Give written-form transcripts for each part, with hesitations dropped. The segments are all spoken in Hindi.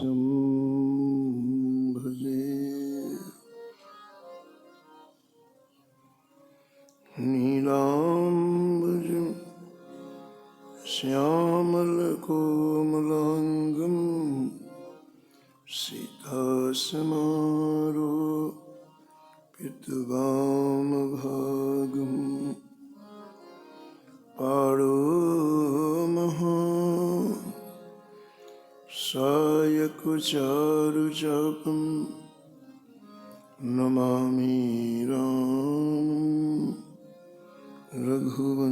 कृष्णं भजे। नीलाम्बरं श्यामलकोमलाङ्गं सीतासमारोपितवामभागं पाणो सायकचारुचापं नमामि रामं रघुवंशनाथं।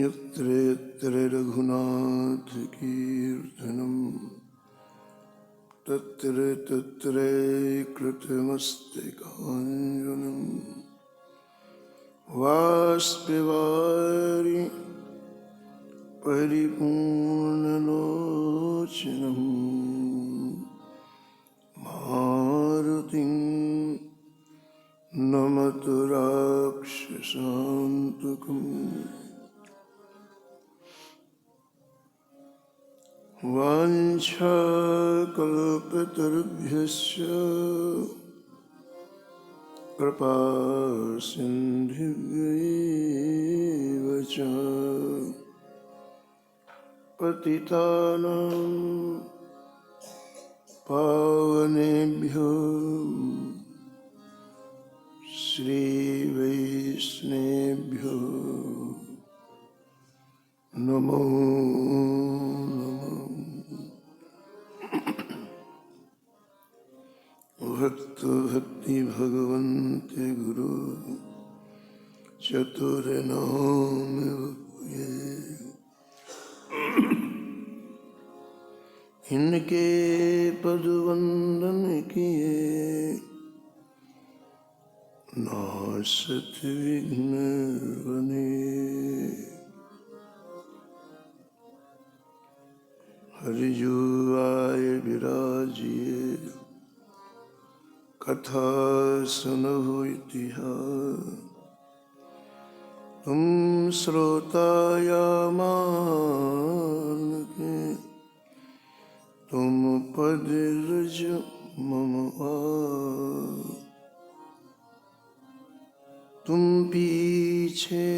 यत्र यत्र रघुनाथकीर्तनं तत्र तत्र कृतमस्तकाञ्जलिं बाष्पवारि परिपूर्णलोचनं मारुतिं नमत राक्षसान्तकम्। वाञ्छाकल्पतरुभ्यश्च कृपासिन्धुभ्यैव च पतितानां पावनेभ्यो श्रीवैष्णवेभ्यो नमो नमः। भक्त भक्ति भगवन्ते गुरु चतुर्नाम ये, इनके पदवंदन किए नासत विघ्न बने। हरिजु आय विराजिए कथा सुनहु इतिहास। तुम श्रोता या मान के तुम पद रज मम आस। तुम पीछे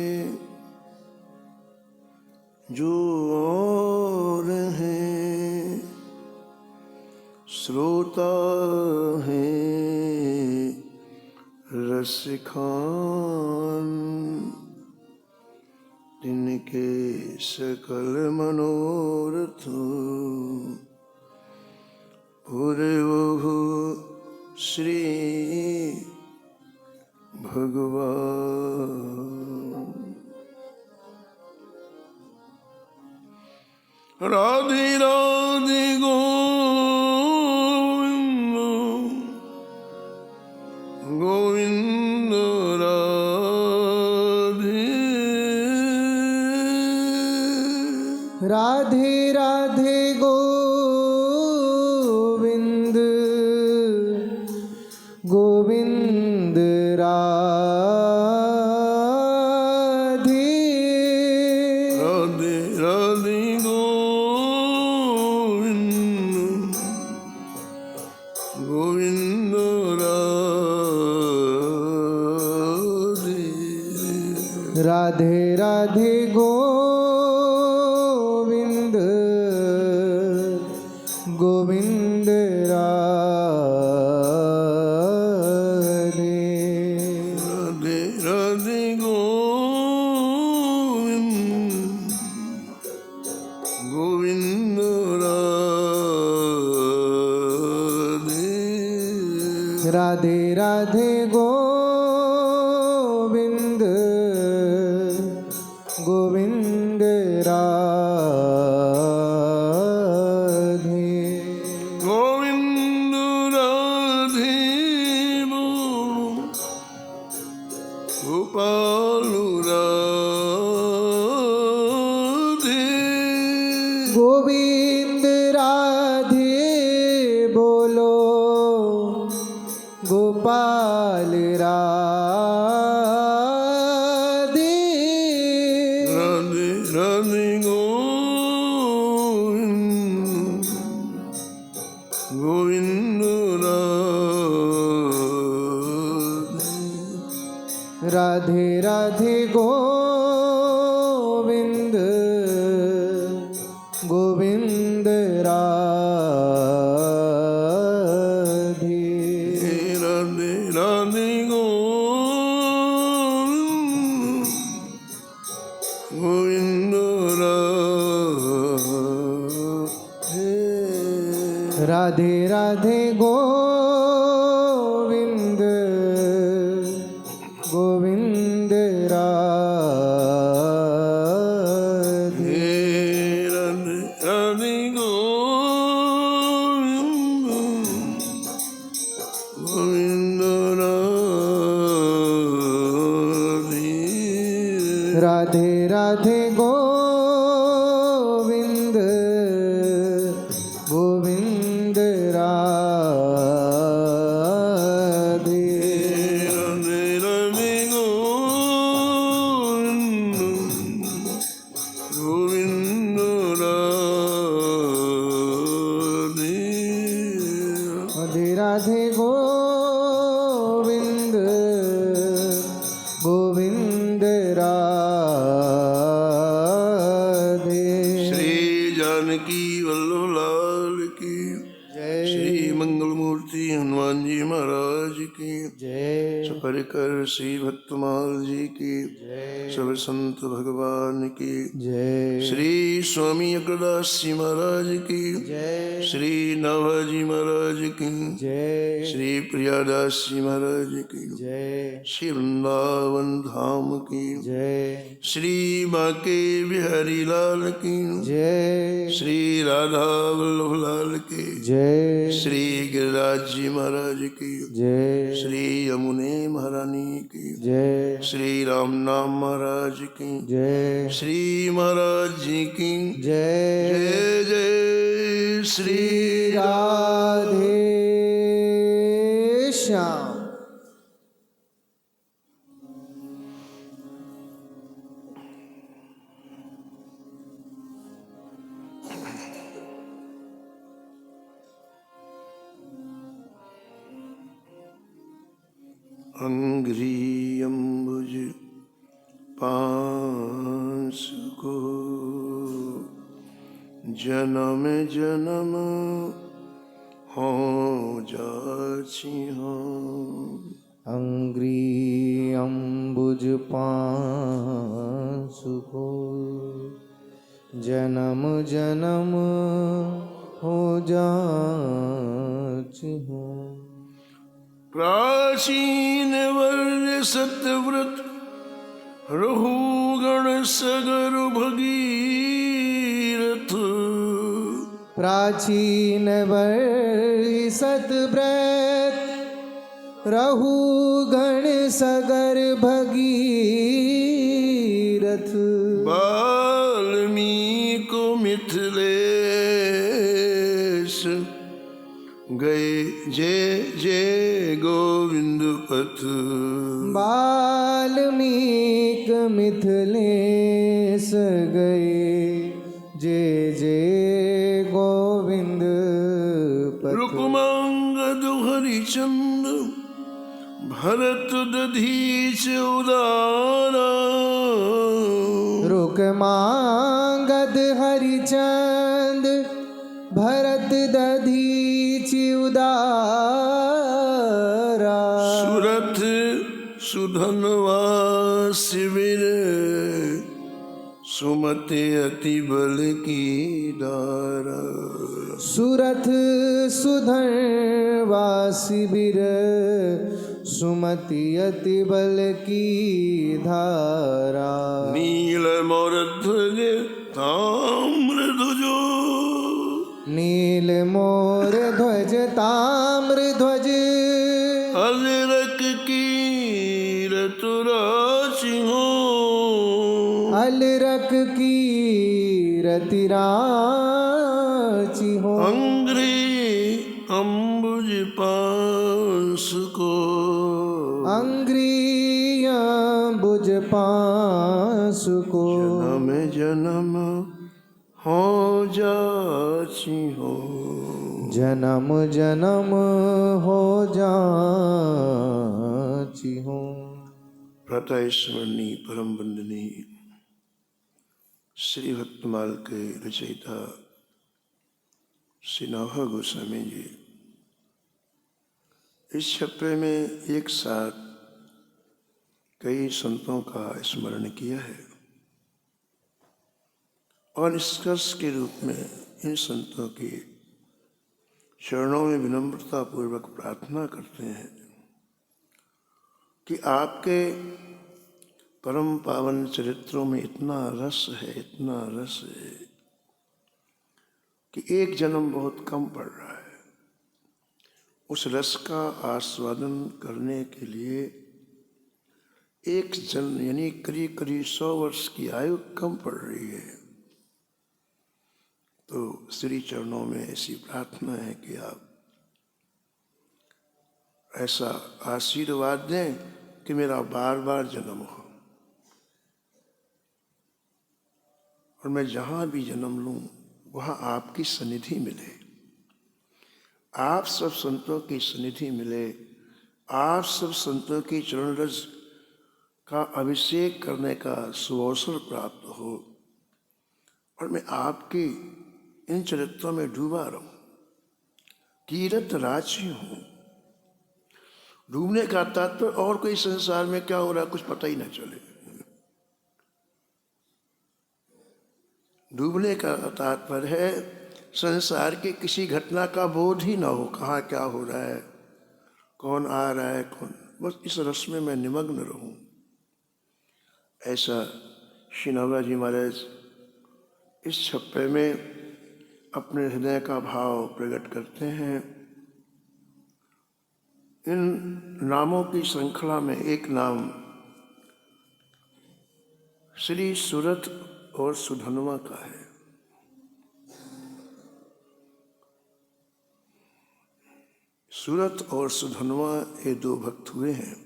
जो और हैं श्रोता हैं रसिखान, तिनके सकल मनोरथ पूरे वो श्री भगवान। राधे राधे गोविंद गोविंद राधे राधे राधे गोविंद गोविंद राधे राधे राधे गोविंद गोविंद राधे राधे राधे गोविंद गोविंद राधे राधे राधे गोविंद गोविंद राधे राधे राधे गोविंद गोविंद राधे गोविंद राधे गोपाल राधे गोविंद राधे बोलो गोपाल राधे राधे राधे गोविंद गोविंद राधे राधे गोविंद गोविंद राधे राधे राधे गोविंद राधे राधे गोविंद गोविंद राधे राधे राधे गोविंद राधे राधे गोविंद गोविंद राधे राधे राधे गोविंद राधे गोविंद गोविंद राधे श्री जानकी वल्लभ लाल की जय श्री मंगल मूर्ति हनुमान जी महाराज की जय सपरिकर श्री भक्तमाल जी की जय सब संत भगवान की जय श्री स्वामी अग्रदास जी महाराज की जय श्री नाभाजी महाराज की जय श्री प्रियादास जी महाराज की जय श्री वृंदावन धाम की जय श्री बांके बिहारी लाल की जय श्री राधा वल्लभ लाल की जय श्री गिरिराज जी महाराज की जय श्री यमुने महारानी की जय श्री राम नाम महाराज की जय श्री महाराज जी की जय जय जय श्री राधे श्याम अंग्री अम्बुज पास को जन्म जन्म हो जाची हो अंग्री अम्बुज पांसु को जन्म जन्म हो जाच हो प्राचीन वर्य सत्यव्रत रहुगण सगर भगीरथ प्राचीन वर्य सतव्रत रहु गण सगर भगीरथ वाल्मीकि मिथिलेश गए जय जय गोविंद पथ वाल्मीकि मिथिलेश गए जय जय गोविंद पथ रुक्मांगद हरिचंद भरत दधीच उदारा रुक्मांगद हरिचंद भरत दधीच उदारा सुरथ सुधनवा शिविर सुमति अति बल की डारा सुरथ सुधनवा शिविर सुमति अति बल की धारा नील मोरध्वज ताम्र ध्वजो नील मोर ध्वज ताम्र ध्वज अलरक कीरत राशि हो अलरक की रतिराची हो अंग्री अम्बुज पास को अंग्रिया बुझ पास को। जन्म जन्म हो जाची हो, जन्म जन्म हो जाची हो। प्रातः स्मरणीय परम वंदनीय श्री भक्तमाल के रचयिता श्री नौहा गोस्वामी जी इस छप्पे में एक साथ कई संतों का स्मरण किया है और निष्कर्ष के रूप में इन संतों की चरणों में विनम्रता पूर्वक प्रार्थना करते हैं कि आपके परम पावन चरित्रों में इतना रस है, इतना रस है कि एक जन्म बहुत कम पड़ रहा है। उस रस का आस्वादन करने के लिए एक जन्म यानी करीब करीब 100 वर्ष की आयु कम पड़ रही है। तो श्री चरणों में ऐसी प्रार्थना है कि आप ऐसा आशीर्वाद दें कि मेरा बार बार जन्म हो और मैं जहाँ भी जन्म लूँ वहाँ आपकी सन्निधि मिले, आप सब संतों की सन्निधि मिले, आप सब संतों की चरण रस का अभिषेक करने का सुअवसर प्राप्त हो और मैं आपकी इन चरित्रों में डूबा रहूं, तीरथ राशि हूं। डूबने का तात्पर्य और कोई संसार में क्या हो रहा है कुछ पता ही ना चले। डूबने का तात्पर्य है संसार की किसी घटना का बोध ही ना हो, कहाँ क्या हो रहा है, कौन आ रहा है, कौन, बस इस रस में मैं निमग्न रहूं। ऐसा श्री नौहा जी महाराज इस छप्पे में अपने हृदय का भाव प्रकट करते हैं। इन नामों की श्रृंखला में एक नाम श्री सूरत और सुधनवा का है। सूरत और सुधनवा ये दो भक्त हुए हैं,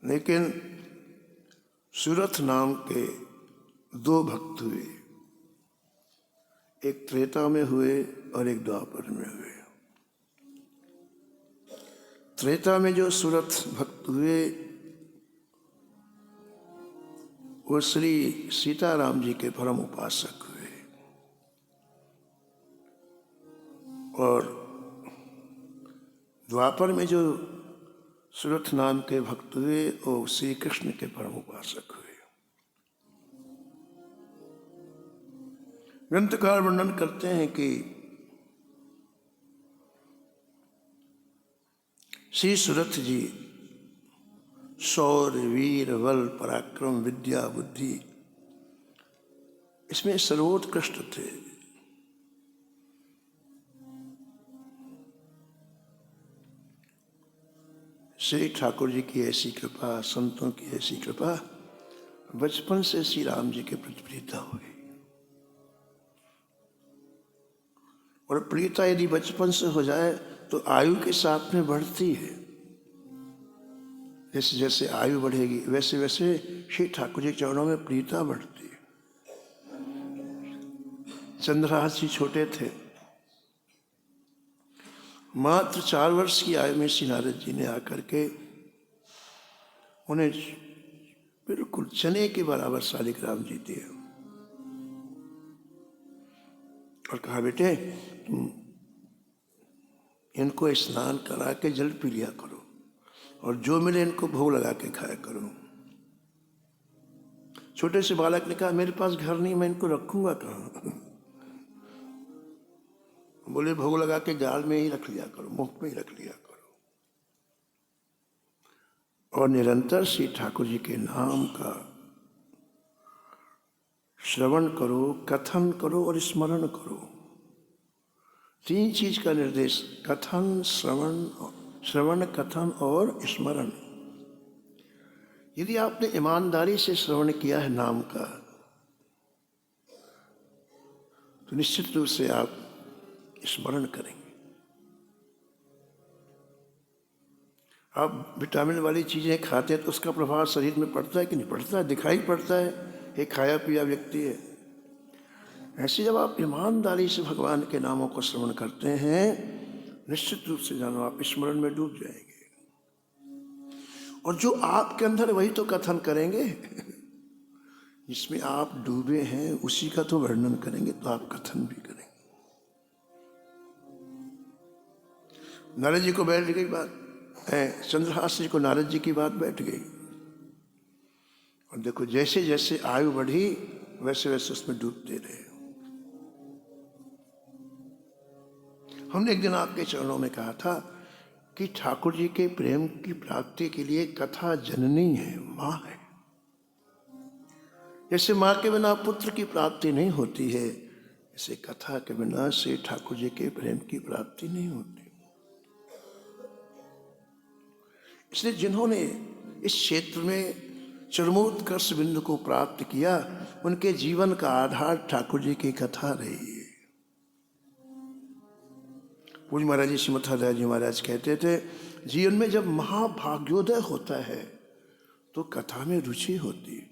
लेकिन सूरत नाम के दो भक्त हुए, एक त्रेता में हुए और एक द्वापर में हुए। त्रेता में जो सूरत भक्त हुए वो श्री सीताराम जी के परम उपासक हुए और द्वापर में जो सूरत नाम के भक्त हुए वो श्री कृष्ण के परम उपासक हुए। ग्रंथकार वर्णन करते हैं कि श्री सूरत जी शौर्य, वीर, बल, पराक्रम, विद्या, बुद्धि इसमें सर्वोत्कृष्ट थे। श्री ठाकुर जी की ऐसी कृपा, संतों की ऐसी कृपा, बचपन से श्री राम जी के प्रति प्रीता हुई। और प्रीता यदि बचपन से हो जाए तो आयु के साथ में बढ़ती है। जैसे जैसे आयु बढ़ेगी वैसे वैसे श्री ठाकुर जी चरणों में प्रीता बढ़ती है। चंद्रहास जी छोटे थे, मात्र 4 वर्ष की आयु में श्री नारद जी ने आकर के उन्हें बिल्कुल चने के बराबर शालिग्राम जी दिए और कहा बेटे तुम इनको स्नान करा के जल पी लिया करो और जो मिले इनको भोग लगा के खाया करो। छोटे से बालक ने कहा मेरे पास घर नहीं, मैं इनको रखूंगा कहाँ। बोले भोग लगा के गाल में ही रख लिया करो, मुख में ही रख लिया करो। और निरंतर श्री ठाकुर जी के नाम का श्रवण करो, कथन करो और स्मरण करो। 3 चीज का निर्देश, कथन, श्रवण, कथन और स्मरण। यदि आपने ईमानदारी से श्रवण किया है नाम का तो निश्चित रूप से आप स्मरण करेंगे। आप विटामिन वाली चीज़ें खाते हैं तो उसका प्रभाव शरीर में पड़ता है कि नहीं पड़ता है? दिखाई पड़ता है, एक खाया पिया व्यक्ति है। ऐसे जब आप ईमानदारी से भगवान के नामों को श्रवण करते हैं, निश्चित रूप से जानो आप स्मरण में डूब जाएंगे। और जो आपके अंदर वही तो कथन करेंगे। जिसमें आप डूबे हैं उसी का तो वर्णन करेंगे, तो आप कथन भी करेंगे। नारद जी को बैठ गई बात, चंद्रहास जी को नारद जी की बात बैठ गई। और देखो जैसे जैसे आयु बढ़ी वैसे वैसे उसमें डूबते रहे। हमने एक दिन आपके चरणों में कहा था कि ठाकुर जी के प्रेम की प्राप्ति के लिए कथा जननी है, माँ है। जैसे माँ के बिना पुत्र की प्राप्ति नहीं होती है, ऐसे कथा के बिना से ठाकुर जी के प्रेम की प्राप्ति नहीं होती। इसलिए जिन्होंने इस क्षेत्र में चरमोत्कर्ष बिंदु को प्राप्त किया, उनके जीवन का आधार ठाकुर जी की कथा रही है। पूज्य महाराज जी श्रीमद् जी महाराज कहते थे, जीवन में जब महाभाग्योदय होता है तो कथा में रुचि होती है।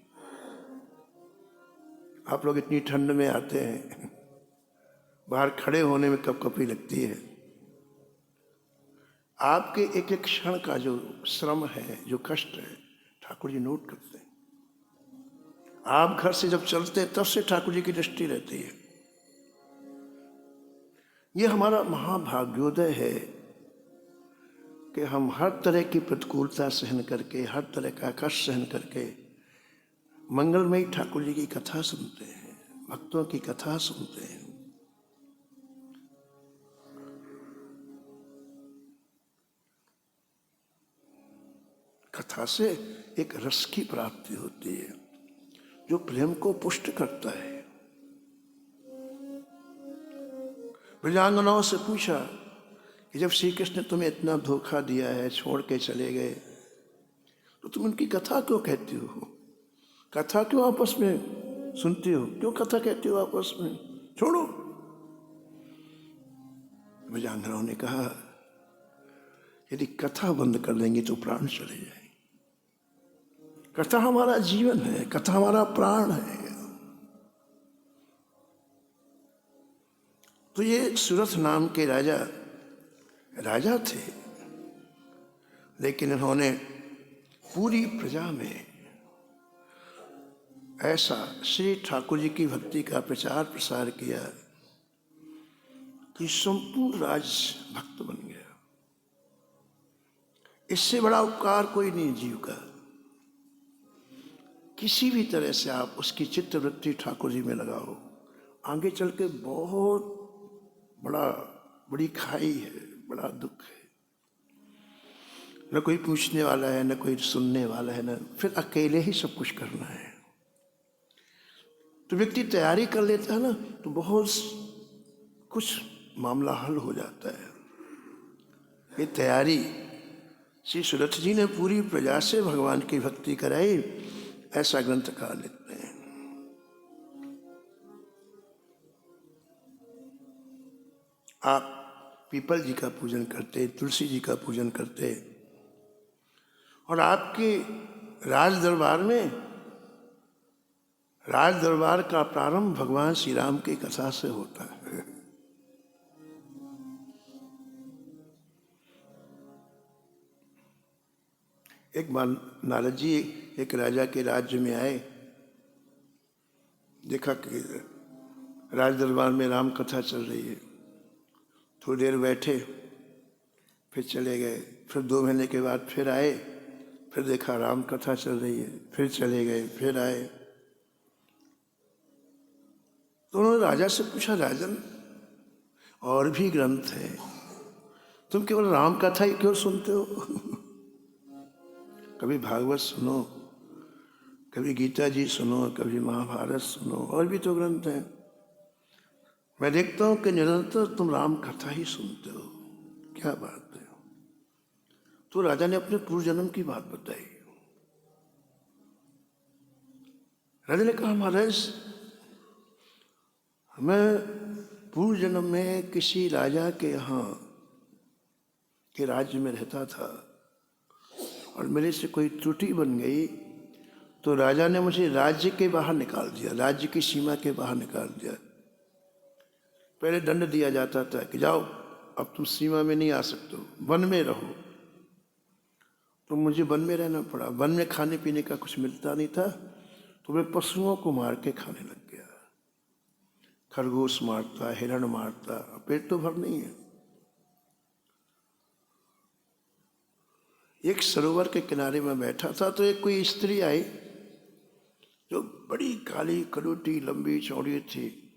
आप लोग इतनी ठंड में आते हैं, बाहर खड़े होने में कपकपी लगती है। आपके एक एक क्षण का जो श्रम है, जो कष्ट है, ठाकुर जी नोट करते हैं। आप घर से जब चलते हैं तब से ठाकुर जी की दृष्टि रहती है। ये हमारा महाभाग्योदय है कि हम हर तरह की प्रतिकूलता सहन करके, हर तरह का कष्ट सहन करके मंगलमयी ठाकुर जी की कथा सुनते हैं, भक्तों की कथा सुनते हैं। कथा से एक रस की प्राप्ति होती है जो प्रेम को पुष्ट करता है। ब्रजांगनाओं से पूछा कि जब श्री कृष्ण ने तुम्हें इतना धोखा दिया है, छोड़ के चले गए, तो तुम उनकी कथा क्यों कहती हो? कथा क्यों आपस में सुनती हो? क्यों कथा कहती हो आपस में? छोड़ो। ब्रजांगनाओं ने कहा, यदि कथा बंद कर देंगे तो प्राण चले जाएंगे। कथा हमारा जीवन है, कथा हमारा प्राण है। तो ये सुरथ नाम के राजा थे, लेकिन इन्होंने पूरी प्रजा में ऐसा श्री ठाकुर जी की भक्ति का प्रचार प्रसार किया कि संपूर्ण राज भक्त बन गया। इससे बड़ा उपकार कोई नहीं जीव का। किसी भी तरह से आप उसकी चित्तवृत्ति ठाकुर जी में लगाओ, आगे चल के बहुत बड़ी खाई है, बड़ा दुख है। न कोई पूछने वाला है, न कोई सुनने वाला है, न फिर अकेले ही सब कुछ करना है। तो व्यक्ति तैयारी कर लेता है ना, तो बहुत कुछ मामला हल हो जाता है। ये तैयारी श्री सुरथ जी ने पूरी प्रजा से भगवान की भक्ति कराई, ऐसा ग्रंथकार लिखते हैं। आप पीपल जी का पूजन करते, तुलसी जी का पूजन करते, और आपके राज दरबार का प्रारंभ भगवान श्री राम की कथा से होता है। एक बार नारद जी एक राजा के राज्य में आए, देखा कि राज दरबार में राम कथा चल रही है। थोड़ी देर बैठे, फिर चले गए। फिर 2 महीने के बाद फिर आए, फिर देखा राम कथा चल रही है, फिर चले गए, फिर आए। तो उन्होंने राजा से पूछा, राजन और भी ग्रंथ है, तुम केवल राम कथा ही क्यों सुनते हो? कभी भागवत सुनो, कभी गीता जी सुनो, कभी महाभारत सुनो, और भी तो ग्रंथ हैं। मैं देखता हूं कि निरंतर तुम राम कथा ही सुनते हो, क्या बात है? तो राजा ने अपने पूर्व जन्म की बात बताई। राजा ने कहा, महाराज मैं पूर्व जन्म में किसी राजा के यहाँ के राज्य में रहता था, और मेरे से कोई त्रुटि बन गई तो राजा ने मुझे राज्य के बाहर निकाल दिया, राज्य की सीमा के बाहर निकाल दिया। पहले दंड दिया जाता था कि जाओ अब तुम सीमा में नहीं आ सकते हो, वन में रहो। तो मुझे वन में रहना पड़ा। वन में खाने पीने का कुछ मिलता नहीं था तो मैं पशुओं को मार के खाने लग गया। खरगोश मारता, हिरण मारता, पेट तो भर नहीं है। एक सरोवर के किनारे में बैठा था तो एक कोई स्त्री आई जो बड़ी काली कलूटी लंबी चौड़ी थी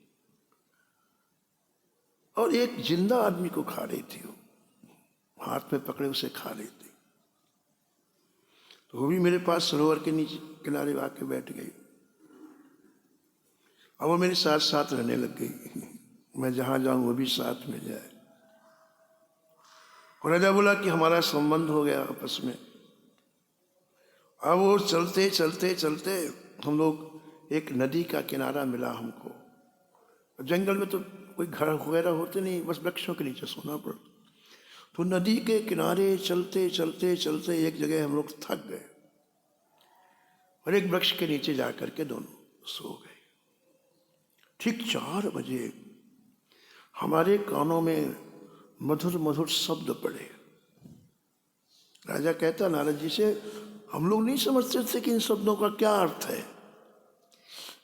और एक जिंदा आदमी को खा रही थी। वो हाथ में पकड़े उसे खा रही थी। तो वो भी मेरे पास सरोवर के नीचे किनारे आके बैठ गई। अब वो मेरे साथ साथ रहने लग गई। मैं जहां जाऊं वो भी साथ में जाए। और राजा बोला कि हमारा संबंध हो गया आपस में। अब वो चलते चलते चलते हम लोग एक नदी का किनारा मिला हमको। जंगल में तो कोई घर वगैरह होते नहीं, बस वृक्षों के नीचे सोना पड़ता। तो नदी के किनारे चलते चलते चलते एक जगह हम लोग थक गए और एक वृक्ष के नीचे जाकर के दोनों सो गए। ठीक 4 बजे हमारे कानों में मधुर मधुर शब्द पड़े। राजा कहता नारद जी से, हम लोग नहीं समझते थे कि इन शब्दों का क्या अर्थ है,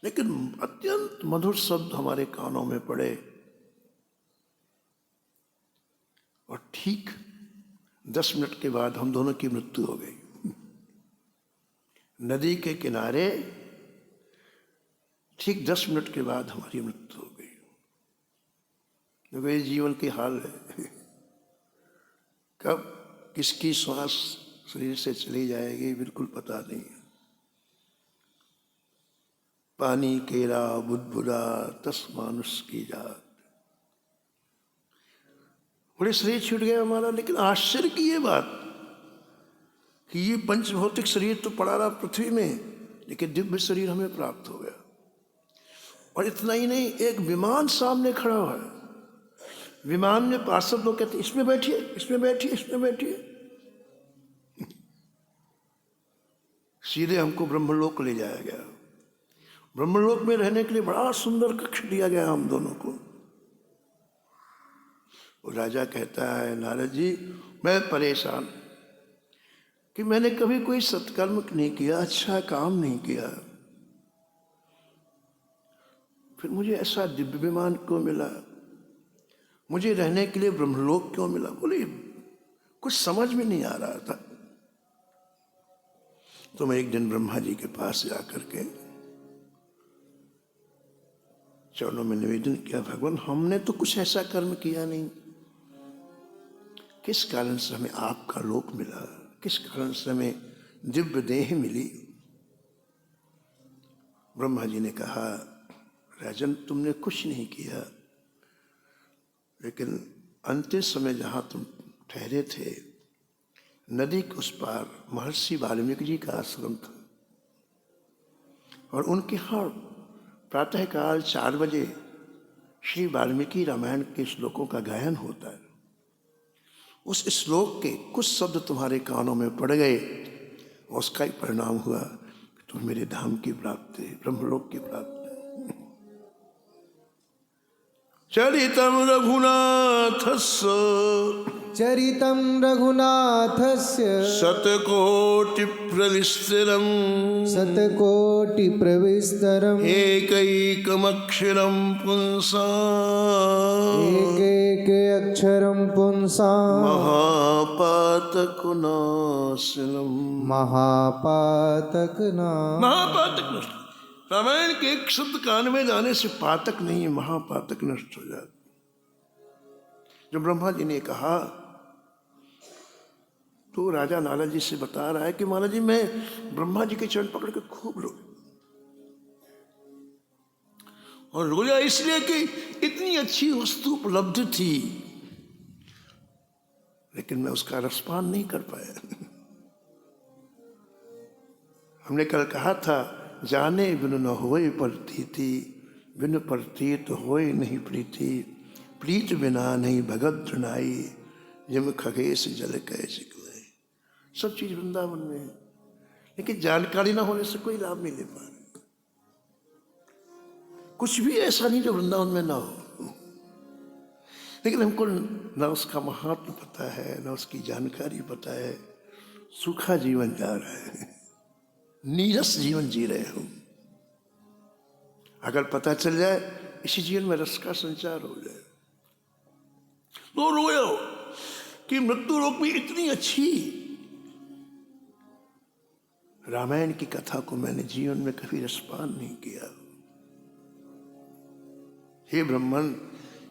लेकिन अत्यंत मधुर शब्द हमारे कानों में पड़े। और ठीक 10 मिनट के बाद हम दोनों की मृत्यु हो गई। नदी के किनारे ठीक 10 मिनट के बाद हमारी मृत्यु हो गई। देखो ये जीवन की हाल है। कब किसकी श्वास शरीर से चली जाएगी बिल्कुल पता नहीं। पानी केरा बुदबुदा तस मानुष की जात। बड़े शरीर छूट गया हमारा, लेकिन आश्चर्य की ये बात कि ये पंचभौतिक शरीर तो पड़ा रहा पृथ्वी में, लेकिन दिव्य शरीर हमें प्राप्त हो गया। और इतना ही नहीं, एक विमान सामने खड़ा हुआ है। विमान में पार्षद लोग कहते इसमें बैठिए, इसमें बैठिए, इसमें बैठिए। सीधे हमको ब्रह्मलोक ले जाया गया। ब्रह्मलोक में रहने के लिए बड़ा सुंदर कक्ष दिया गया हम दोनों को। और राजा कहता है नारद जी मैं परेशान कि मैंने कभी कोई सत्कर्म नहीं किया, अच्छा काम नहीं किया, फिर मुझे ऐसा दिव्य विमान क्यों मिला, मुझे रहने के लिए ब्रह्मलोक क्यों मिला। बोले कुछ समझ में नहीं आ रहा था। तो मैं एक दिन ब्रह्मा जी के पास जाकर के चरणों में निवेदन किया, भगवान हमने तो कुछ ऐसा कर्म किया नहीं, किस कारण से हमें आपका लोक मिला, किस कारण से हमें दिव्य देह मिली। ब्रह्मा जी ने कहा राजन तुमने कुछ नहीं किया, लेकिन अंतिम समय जहाँ तुम ठहरे थे नदी के उस पार महर्षि वाल्मीकि जी का आश्रम था और उनके यहाँ प्रातःकाल 4 बजे श्री वाल्मीकि रामायण के श्लोकों का गायन होता है। उस श्लोक के कुछ शब्द तुम्हारे कानों में पड़ गए, उसका ही परिणाम हुआ कि तुम मेरे धाम की प्राप्ति, ब्रह्मलोक की प्राप्ति। चरितम रघुनाथस्य चरितं रघुनाथस्य शतकोटि प्रविस्तरम् शतकोटिप्रविस्तरम् एकैकमक्षरं पुंसाम् एकैकमक्षरं पुंसाम् महापातकनाशनम् महापातकनाशनम्। रामायण के एक शब्द कान में जाने से पातक नहीं महापातक नष्ट हो जाता। जो ब्रह्मा जी ने कहा तो राजा नारद जी से बता रहा है कि महाराज जी मैं ब्रह्मा जी के चरण पकड़ के खूब रोया, और रोया इसलिए कि इतनी अच्छी वस्तु उपलब्ध थी लेकिन मैं उसका रसपान नहीं कर पाया। हमने कल कहा था जाने बिनु न होए प्रतीति, बिनु प्रतीत होए नहीं प्रीति, प्रीत बिना नहीं भगत नाई, जिम खगेश जल कह सिकले। सब चीज वृंदावन में है, लेकिन जानकारी ना होने से कोई लाभ नहीं ले पा रहे। कुछ भी ऐसा नहीं जो वृंदावन में ना हो, लेकिन हमको ना उसका महात्म पता है, ना उसकी जानकारी पता है। सूखा जीवन जा रहा है, नीरस जीवन जी रहे हम। अगर पता चल जाए इसी जीवन में रस का संचार हो जाए तो रोयो कि मृत्यु लोक में इतनी अच्छी रामायण की कथा को मैंने जीवन में कभी रसपान नहीं किया। हे ब्रह्मन,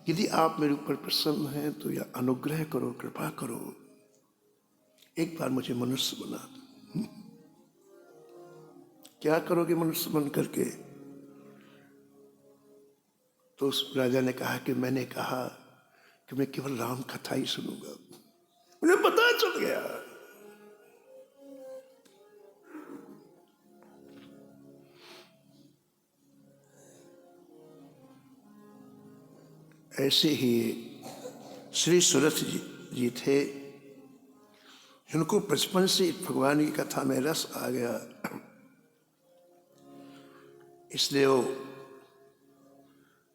यदि आप मेरे ऊपर प्रसन्न हैं तो यह अनुग्रह करो, कृपा करो, एक बार मुझे मनुष्य बना दो। क्या करोगे मनुष्य बन करके? तो उस राजा ने कहा कि मैंने कहा कि मैं केवल राम कथा ही सुनूंगा। मुझे पता चल गया ऐसे ही श्री सुरथ जी थे, जिनको बचपन से भगवान की कथा में रस आ गया, इसलिए वो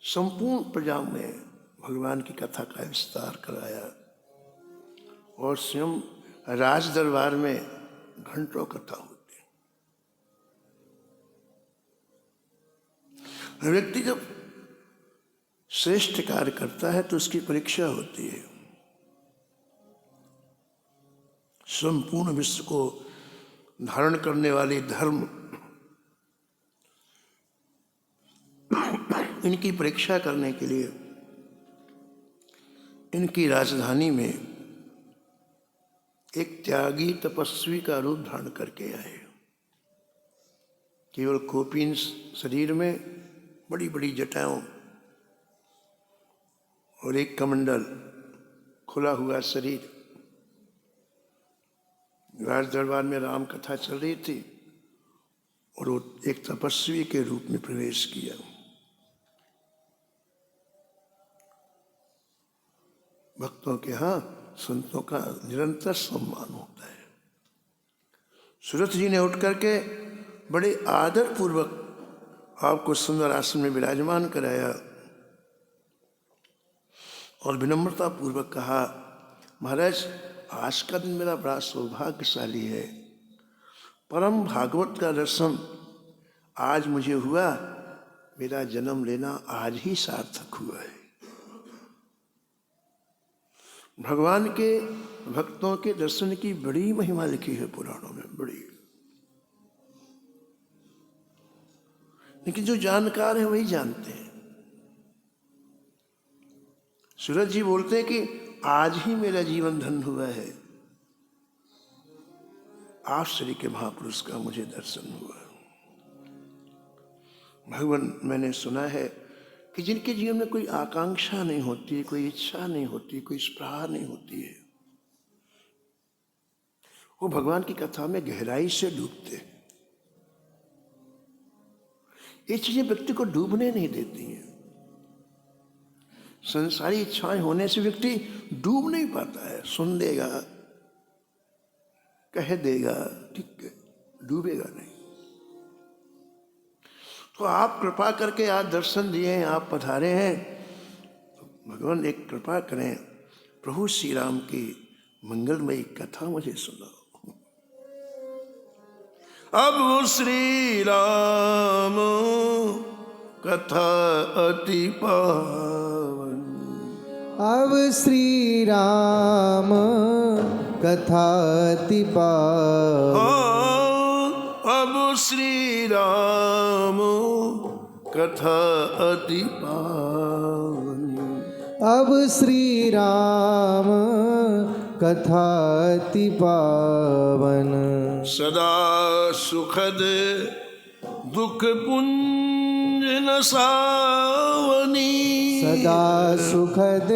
संपूर्ण प्रजा में भगवान की कथा का विस्तार कराया और स्वयं राज दरबार में घंटों कथा होती। व्यक्ति जब श्रेष्ठ कार्य करता है तो उसकी परीक्षा होती है। संपूर्ण विश्व को धारण करने वाली धर्म इनकी परीक्षा करने के लिए इनकी राजधानी में एक त्यागी तपस्वी का रूप धारण करके आए। केवल कोपीन शरीर में बड़ी बड़ी जटाओं और एक कमंडल, खुला हुआ शरीर। राज दरबार में राम कथा चल रही थी और वो एक तपस्वी के रूप में प्रवेश किया। भक्तों के यहाँ संतों का निरंतर सम्मान होता है। सुरथ जी ने उठ करके बड़े आदर पूर्वक आपको सुंदर आसन में विराजमान कराया और विनम्रता पूर्वक कहा, महाराज आज का दिन मेरा बड़ा सौभाग्यशाली है। परम भागवत का दर्शन आज मुझे हुआ, मेरा जन्म लेना आज ही सार्थक हुआ है। भगवान के भक्तों के दर्शन की बड़ी महिमा लिखी है पुराणों में, बड़ी। लेकिन जो जानकार है वही जानते हैं। सूरज जी बोलते हैं कि आज ही मेरा जीवन धन्य हुआ है, आप श्री के महापुरुष का मुझे दर्शन हुआ। भगवान, मैंने सुना है कि जिनके जीवन में कोई आकांक्षा नहीं होती, कोई इच्छा नहीं होती, कोई स्पृहा नहीं होती है, वो भगवान की कथा में गहराई से डूबते हैं। ये चीजें व्यक्ति को डूबने नहीं देती हैं। संसारी इच्छाएं होने से व्यक्ति डूब नहीं पाता है। सुन देगा, कह देगा, ठीक है, डूबेगा नहीं। तो आप कृपा करके आज दर्शन दिए हैं, आप पधारे हैं, तो भगवान एक कृपा करें, प्रभु श्री राम की मंगलमयी कथा मुझे सुनाओ। अब वो श्री राम कथा अति पावन, अब श्री राम कथा अति पावन, अब श्री राम कथा अति पावन, अब श्री राम कथा अति पावन, सदा सुखद दुख पुंज नसावनी, सदा सुखद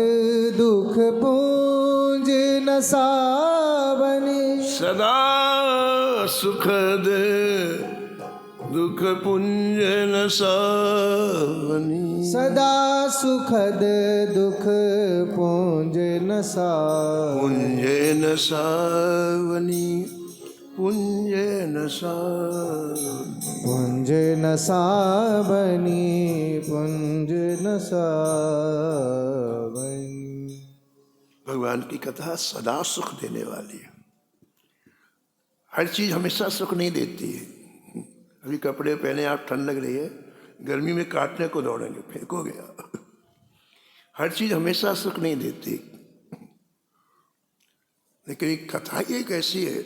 दुख पुंज नसावनी, सदा सुखद दुख पुंज नसावनी, सदा सुखद दुख पुंज नसावनी, पुंज नसावनी। पुंज नसा पुंज नसा बनी, पुंज नसा बनी। भगवान की कथा सदा सुख देने वाली है। हर चीज हमेशा सुख नहीं देती है। अभी कपड़े पहने आप, ठंड लग रही है, गर्मी में काटने को दौड़ेंगे, फेंकोगे आप। हर चीज हमेशा सुख नहीं देती, लेकिन एक कथा ही एक ऐसी है,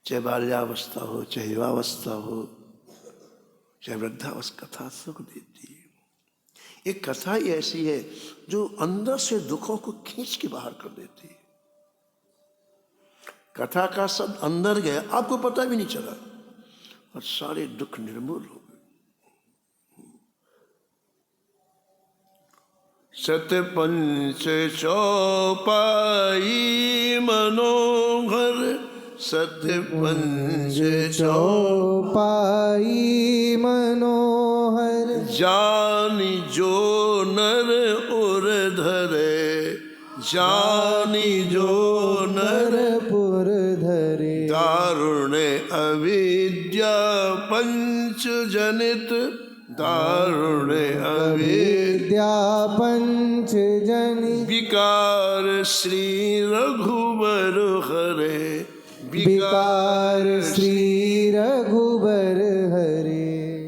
चाहे बाल्यावस्था हो, चाहे युवावस्था हो, चाहे वृद्धावस्था, कथा सुख देती है। एक कथा ही ऐसी है जो अंदर से दुखों को खींच के बाहर कर देती है। कथा का शब्द अंदर गया, आपको पता भी नहीं चला और सारे दुख निर्मूल हो गए। सतपंच चौपाई मनोहर, सतपंच चौपाई मनोहर, जानी जो नर उर धरे, जानी जो नर पुर धरे। दारुण अविद्या पंच जनित, दारुण विद्या पंच जनि, विकार श्री रघुबर हरे, विकार श्री रघुबर हरे।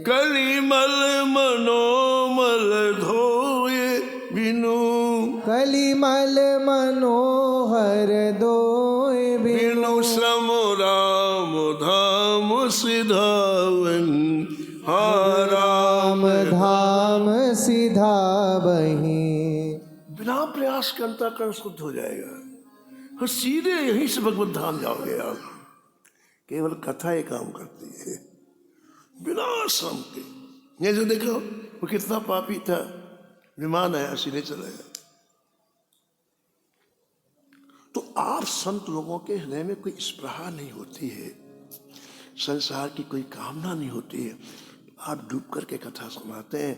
कलिमल मनोमल धोए बिनु, कलिमल मनोहर दोय बिनु श्रम राम धाम सिधावन, हाँ राम धाम सिधा बही। बिना प्रयास करता कर शुद्ध हो जाएगा और सीधे यहीं से भगवत धाम जाओगे आप। केवल कथा ही काम करती है, बिना श्रम के। ये जो देखो वो कितना पापी था, विमान आया सीधे चला गया। तो आप संत लोगों के हृदय में कोई स्पृहा नहीं होती है, संसार की कोई कामना नहीं होती है, आप डूब करके कथा सुनाते हैं।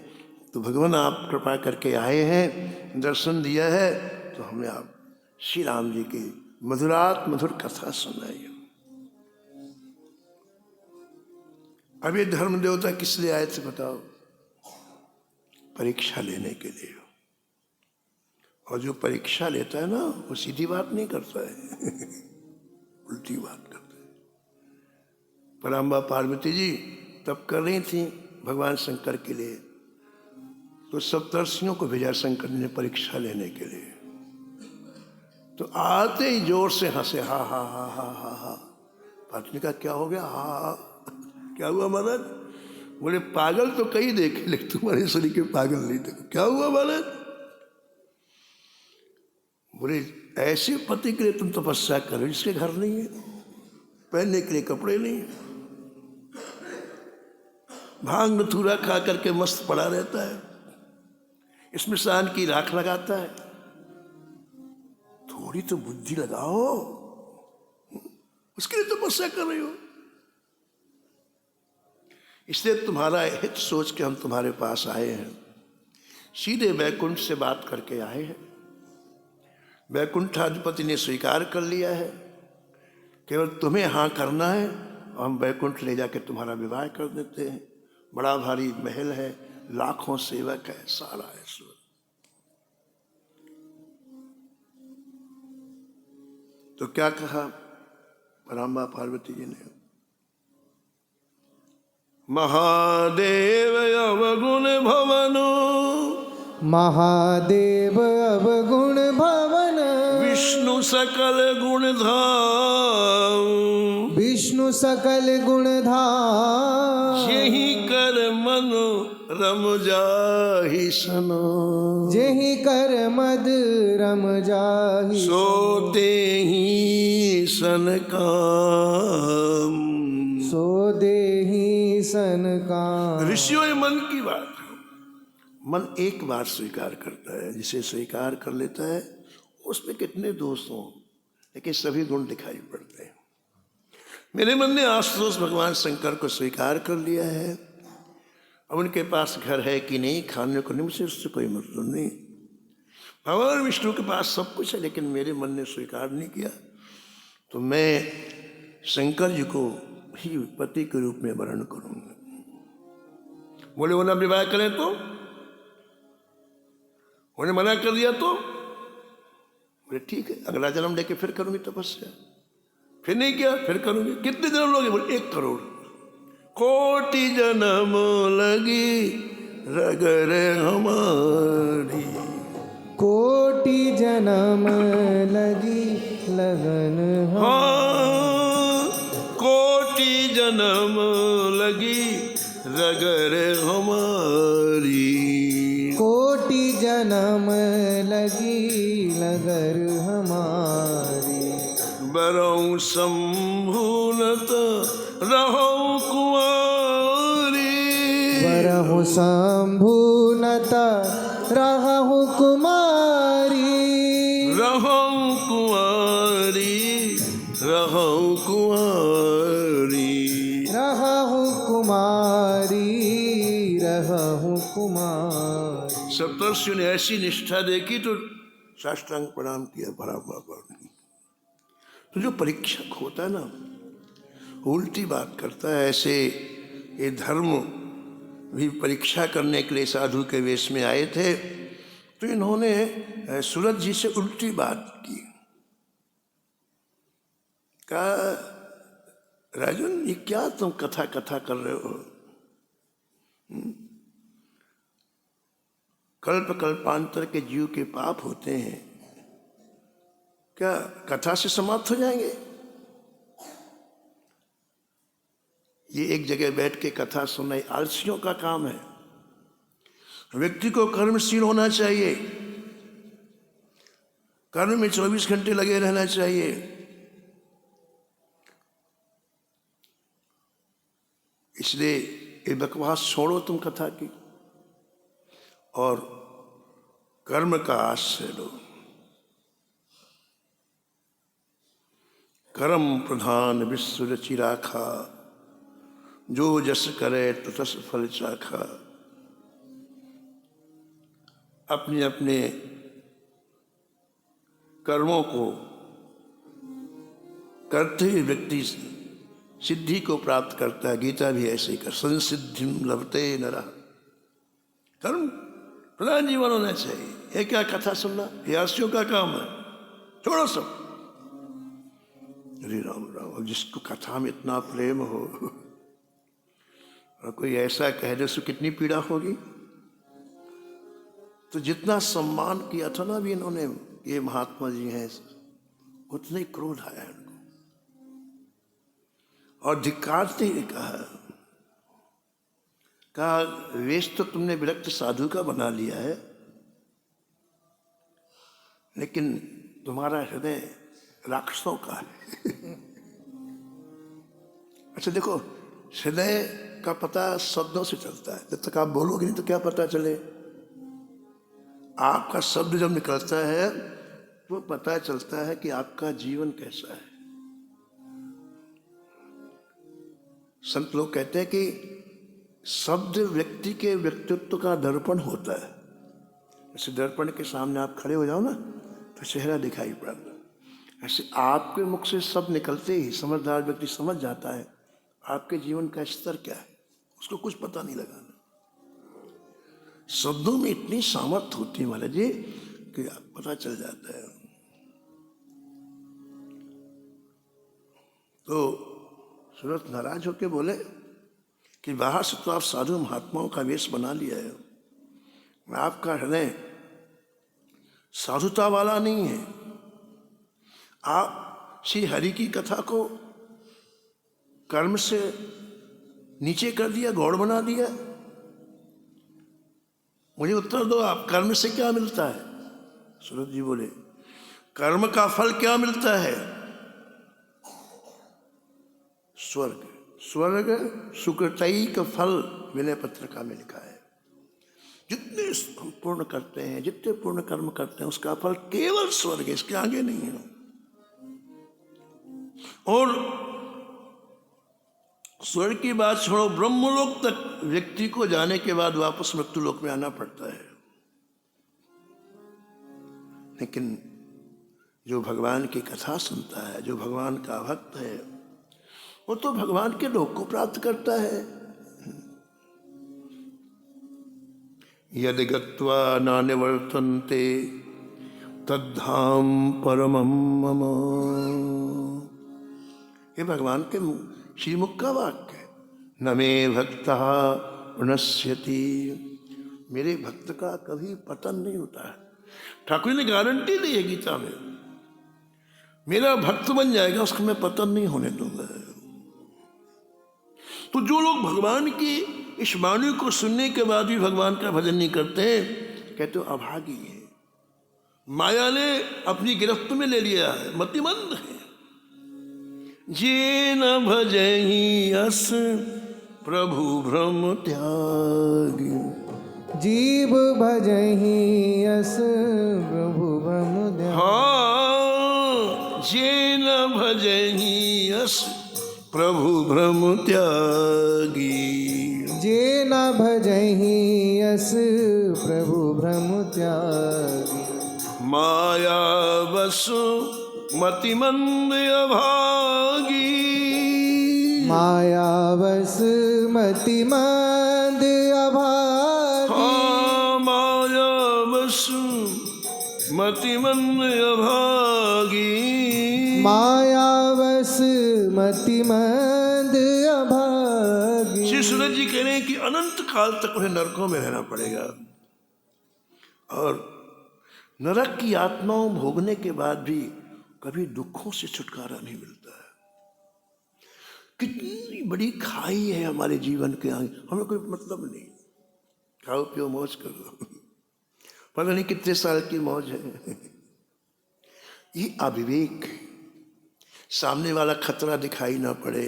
तो भगवान आप कृपा करके आए हैं, दर्शन दिया है, तो हमें आप श्री राम जी की मधुरात मधुर कथा सुनाइए। अब ये धर्म देवता किस लिए आए थे बताओ? परीक्षा लेने के लिए। और जो परीक्षा लेता है ना, वो सीधी बात नहीं करता है उल्टी बात करता है। पराम्बा पार्वती जी तब कर रही थी भगवान शंकर के लिए, तो सप्तर्षियों को भेजा शंकर ने परीक्षा लेने के लिए। तो आते ही जोर से हंसे, हा हा हा हा हा हा। पार्वती का क्या हो गया? हा, क्या हुआ महाराज? बोले पागल तो कई देखे, लेकिन तुम्हारे शरीर के पागल नहीं देखे। क्या हुआ महाराज? बोले ऐसे पति के लिए तुम तपस्या करो जिसके घर नहीं है, पहनने के लिए कपड़े नहीं है, भांग मथुरा खा करके मस्त पड़ा रहता है, इसमें शान की राख लगाता है। थोड़ी तो बुद्धि लगाओ, उसके लिए तपस्या कर रही हो। इसलिए तुम्हारा हित सोच के हम तुम्हारे पास आए हैं, सीधे वैकुंठ से बात करके आए हैं। वैकुंठाधिपति ने स्वीकार कर लिया है, केवल तुम्हें हाँ करना है और हम वैकुंठ ले जाके तुम्हारा विवाह कर देते हैं। बड़ा भारी महल है, लाखों सेवक है, सारा ऐश्वर्य। तो क्या कहा पराम्बा पार्वती जी ने? महादेव अवगुण भवनो, महादेव अवगुण भवन, विष्णु सकल गुण धाम, विष्णु सकल गुण धाम। यही कर मनो रम जाहि सनो, जेहि कर मद रम जाहि, सोते ही सन काम, सो देहि सन काम। ऋषियों ये मन की बात है। मन एक बार स्वीकार करता है, जिसे स्वीकार कर लेता है उसमें कितने दोष हों, लेकिन सभी गुण दिखाई पड़ते हैं। मेरे मन ने आशुतोष भगवान शंकर को स्वीकार कर लिया है। अब उनके पास घर है कि नहीं, खाने को नहीं, मुझे उससे कोई मतलब नहीं। भगवान विष्णु के पास सब कुछ है, लेकिन मेरे मन ने स्वीकार नहीं किया। तो मैं शंकर जी को ही पति के रूप में वर्ण करूंगा। बोले वो ना विवाह करें तो, उन्हें मना कर दिया तो, बोले ठीक है अगला जन्म लेके फिर करूंगी तपस्या। फिर नहीं किया, फिर करूंगी। कितने जन्म लोगे? बोले 1 करोड़। कोटि जन्म लगी रगर हमारी। कोटि जन्म लगी लगन हाँ, कोटि जन्म लगी रगर हमारी। कोटि जन्म लगी लगर हमारी। बरऊ शंभुनत रहूं कुंवारी। बरहु शंभुनत रहु कुमारी। रहूं कुंवारी, रहूं कुंवारी। रहु कुमारी, रहु कुमारी। सप्तर्षियों ने ऐसी निष्ठा देखी तो साष्टांग प्रणाम किया बराबर। तो जो परीक्षक होता है ना, उल्टी बात करता है। ऐसे ये धर्म भी परीक्षा करने के लिए साधु के वेश में आए थे, तो इन्होंने सूरज जी से उल्टी बात की। कहा राजन ये क्या तुम कथा कर रहे हो? कल्प कल्पांतर के जीव के पाप होते हैं, क्या कथा से समाप्त हो जाएंगे? ये एक जगह बैठ के कथा सुनना आलसियों का काम है। व्यक्ति को कर्मशील होना चाहिए, कर्म में 24 घंटे लगे रहना चाहिए। इसलिए ये बकवास छोड़ो तुम कथा की और कर्म का आश्रय लो। कर्म प्रधान विश्व रचि राखा, जो जस करे तो तस फल चाखा। अपने अपने कर्मों को करते हुए व्यक्ति सिद्धि को प्राप्त करता है। गीता भी ऐसे ही कर संसिद्धिम लभते नरः। कर्म प्रधान जीवन होना चाहिए। ये क्या कथा सुनना, ये आलसियों का काम है, छोड़ो सब। अरे राम राम, अब जिसको कथा में इतना प्रेम हो और कोई ऐसा कह दे उसको कितनी पीड़ा होगी। तो जितना सम्मान किया था ना भी इन्होंने, ये महात्मा जी हैं, उतने ही क्रोध आया इनको और धिक्कारते हुए कहा वेश तो तुमने विरक्त साधु का बना लिया है, लेकिन तुम्हारा हृदय राक्षसों का है। अच्छा देखो, हृदय का पता शब्दों से चलता है। जब तक आप बोलोगे नहीं तो क्या पता चले? आपका शब्द जब निकलता है तो पता चलता है कि आपका जीवन कैसा है। संत लोग कहते हैं कि शब्द व्यक्ति के व्यक्तित्व का दर्पण होता है। जैसे दर्पण के सामने आप खड़े हो जाओ ना तो चेहरा दिखाई पड़ता है। ऐसे आपके मुख से शब्द निकलते ही समझदार व्यक्ति समझ जाता है आपके जीवन का स्तर क्या है। उसको कुछ पता नहीं लगाना। शब्दों में इतनी सामर्थ्य होती है महाराज जी कि पता चल जाता है। तो सूरत नाराज होके बोले कि बाहर से तो आप साधु महात्माओं का वेश बना लिया है, आपका हृदय साधुता वाला नहीं है। आप श्री हरि की कथा को कर्म से नीचे कर दिया, गौड़ बना दिया। मुझे उत्तर दो, आप कर्म से क्या मिलता है? सूरत जी बोले कर्म का फल क्या मिलता है? स्वर्ग। स्वर्ग सुकृतई का फल विनय पत्रिका में लिखा है। जितने हम पूर्ण करते हैं, जितने पूर्ण कर्म करते हैं, उसका फल केवल स्वर्ग है, इसके आगे नहीं है। और स्वर्ग की बात छोड़ो, ब्रह्मलोक तक व्यक्ति को जाने के बाद वापस मृत्यु लोक में आना पड़ता है। लेकिन जो भगवान की कथा सुनता है, जो भगवान का भक्त है, वो तो भगवान के लोक को प्राप्त करता है। यदि गत्वा न निवर्तन्ते तद्धाम परमं मम। ये भगवान के श्रीमुख का वाक्य है। न मे भक्तः प्रणश्यति, मेरे भक्त का कभी पतन नहीं होता है। ठाकुर ने गारंटी दी है गीता में, मेरा भक्त बन जाएगा उसको मैं पतन नहीं होने दूंगा। तो जो लोग भगवान की इस वाणी को सुनने के बाद भी भगवान का भजन नहीं करते, कहते हो अभागी है, माया ने अपनी गिरफ्त में ले लिया है, मतिमंद है। जे न भजहि अस प्रभु भ्रम त्यागी, जीव भजहि अस प्रभु भ्रम त्यागी। हाँ, जे न भजहि अस प्रभु भ्रम त्यागी, जे न भजहि अस प्रभु भ्रम त्यागी। माया बसु मतिमंद अभागी, माया बस मतिमंद अभागी। हाँ, माया बसु मतिमंद अभागी, माया बस मतिमंद अभागी। श्री सूरज जी कह रहे हैं कि अनंत काल तक उन्हें नरकों में रहना पड़ेगा, और नरक की आत्माओं भोगने के बाद भी कभी दुखों से छुटकारा नहीं मिलता है। कितनी बड़ी खाई है हमारे जीवन के आगे, हमें कोई मतलब नहीं, खाओ पियो मौज करो, पता नहीं कितने साल की मौज है। ये अविवेक, सामने वाला खतरा दिखाई ना पड़े,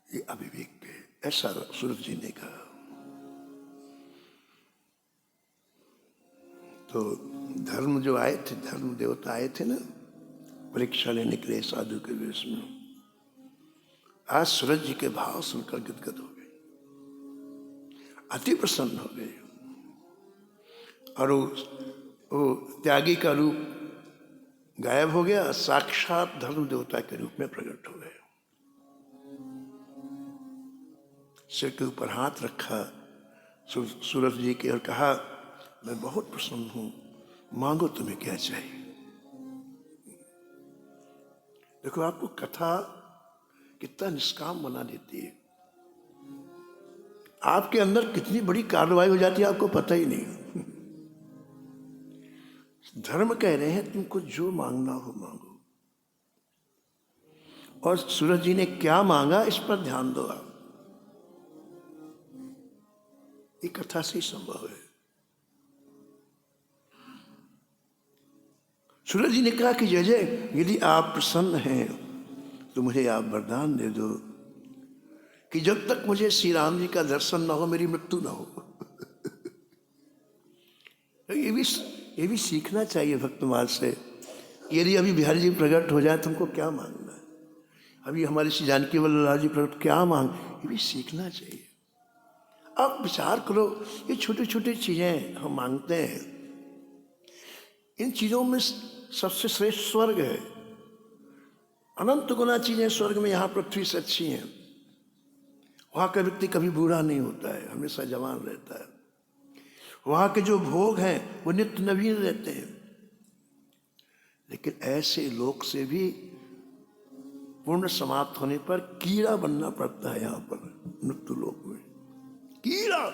ये अविवेक है, ऐसा सूरज जी ने कहा। तो धर्म जो आए थे, धर्म देवता आए थे ना परीक्षा लेने के लिए साधु के वेश में, आज सूरज जी के भाव सुनकर गदगद हो गए, अति प्रसन्न हो गए, और वो त्यागी का रूप गायब हो गया, साक्षात धर्म देवता के रूप में प्रकट हो गए। सिर के ऊपर हाथ रखा सूरज जी के और कहा, मैं बहुत प्रसन्न हूं, मांगो तुम्हें क्या चाहिए। देखो आपको कथा कितना निष्काम बना देती है, आपके अंदर कितनी बड़ी कार्रवाई हो जाती है आपको पता ही नहीं। धर्म कह रहे हैं तुमको जो मांगना हो मांगो, और सूरज जी ने क्या मांगा इस पर ध्यान दो आप, ये कथा से ही संभव है। सूरज जी ने कहा कि जय जय, यदि आप प्रसन्न हैं तो मुझे आप वरदान दे दो कि जब तक मुझे श्री राम जी का दर्शन ना हो मेरी मृत्यु ना हो। ये भी सीखना चाहिए भक्तमाल से। यदि अभी बिहारी जी प्रकट हो जाए तुमको क्या मांगना है, अभी हमारे श्री जानकी वल्लभ जी प्रकट क्या मांग, ये भी सीखना चाहिए। आप विचार करो, ये छोटी छोटी चीजें हम मांगते हैं, इन चीजों में सबसे श्रेष्ठ स्वर्ग है। अनंत गुना चीजें स्वर्ग में यहाँ पृथ्वी से अच्छी हैं। वहाँ का व्यक्ति कभी बूढ़ा नहीं होता है, हमेशा जवान रहता है। वहाँ के जो भोग हैं वो नित्य नवीन रहते हैं। लेकिन ऐसे लोक से भी पूर्ण समाप्त होने पर कीड़ा बनना पड़ता है। यहाँ पर मृत्यु लोक में कीड़ा,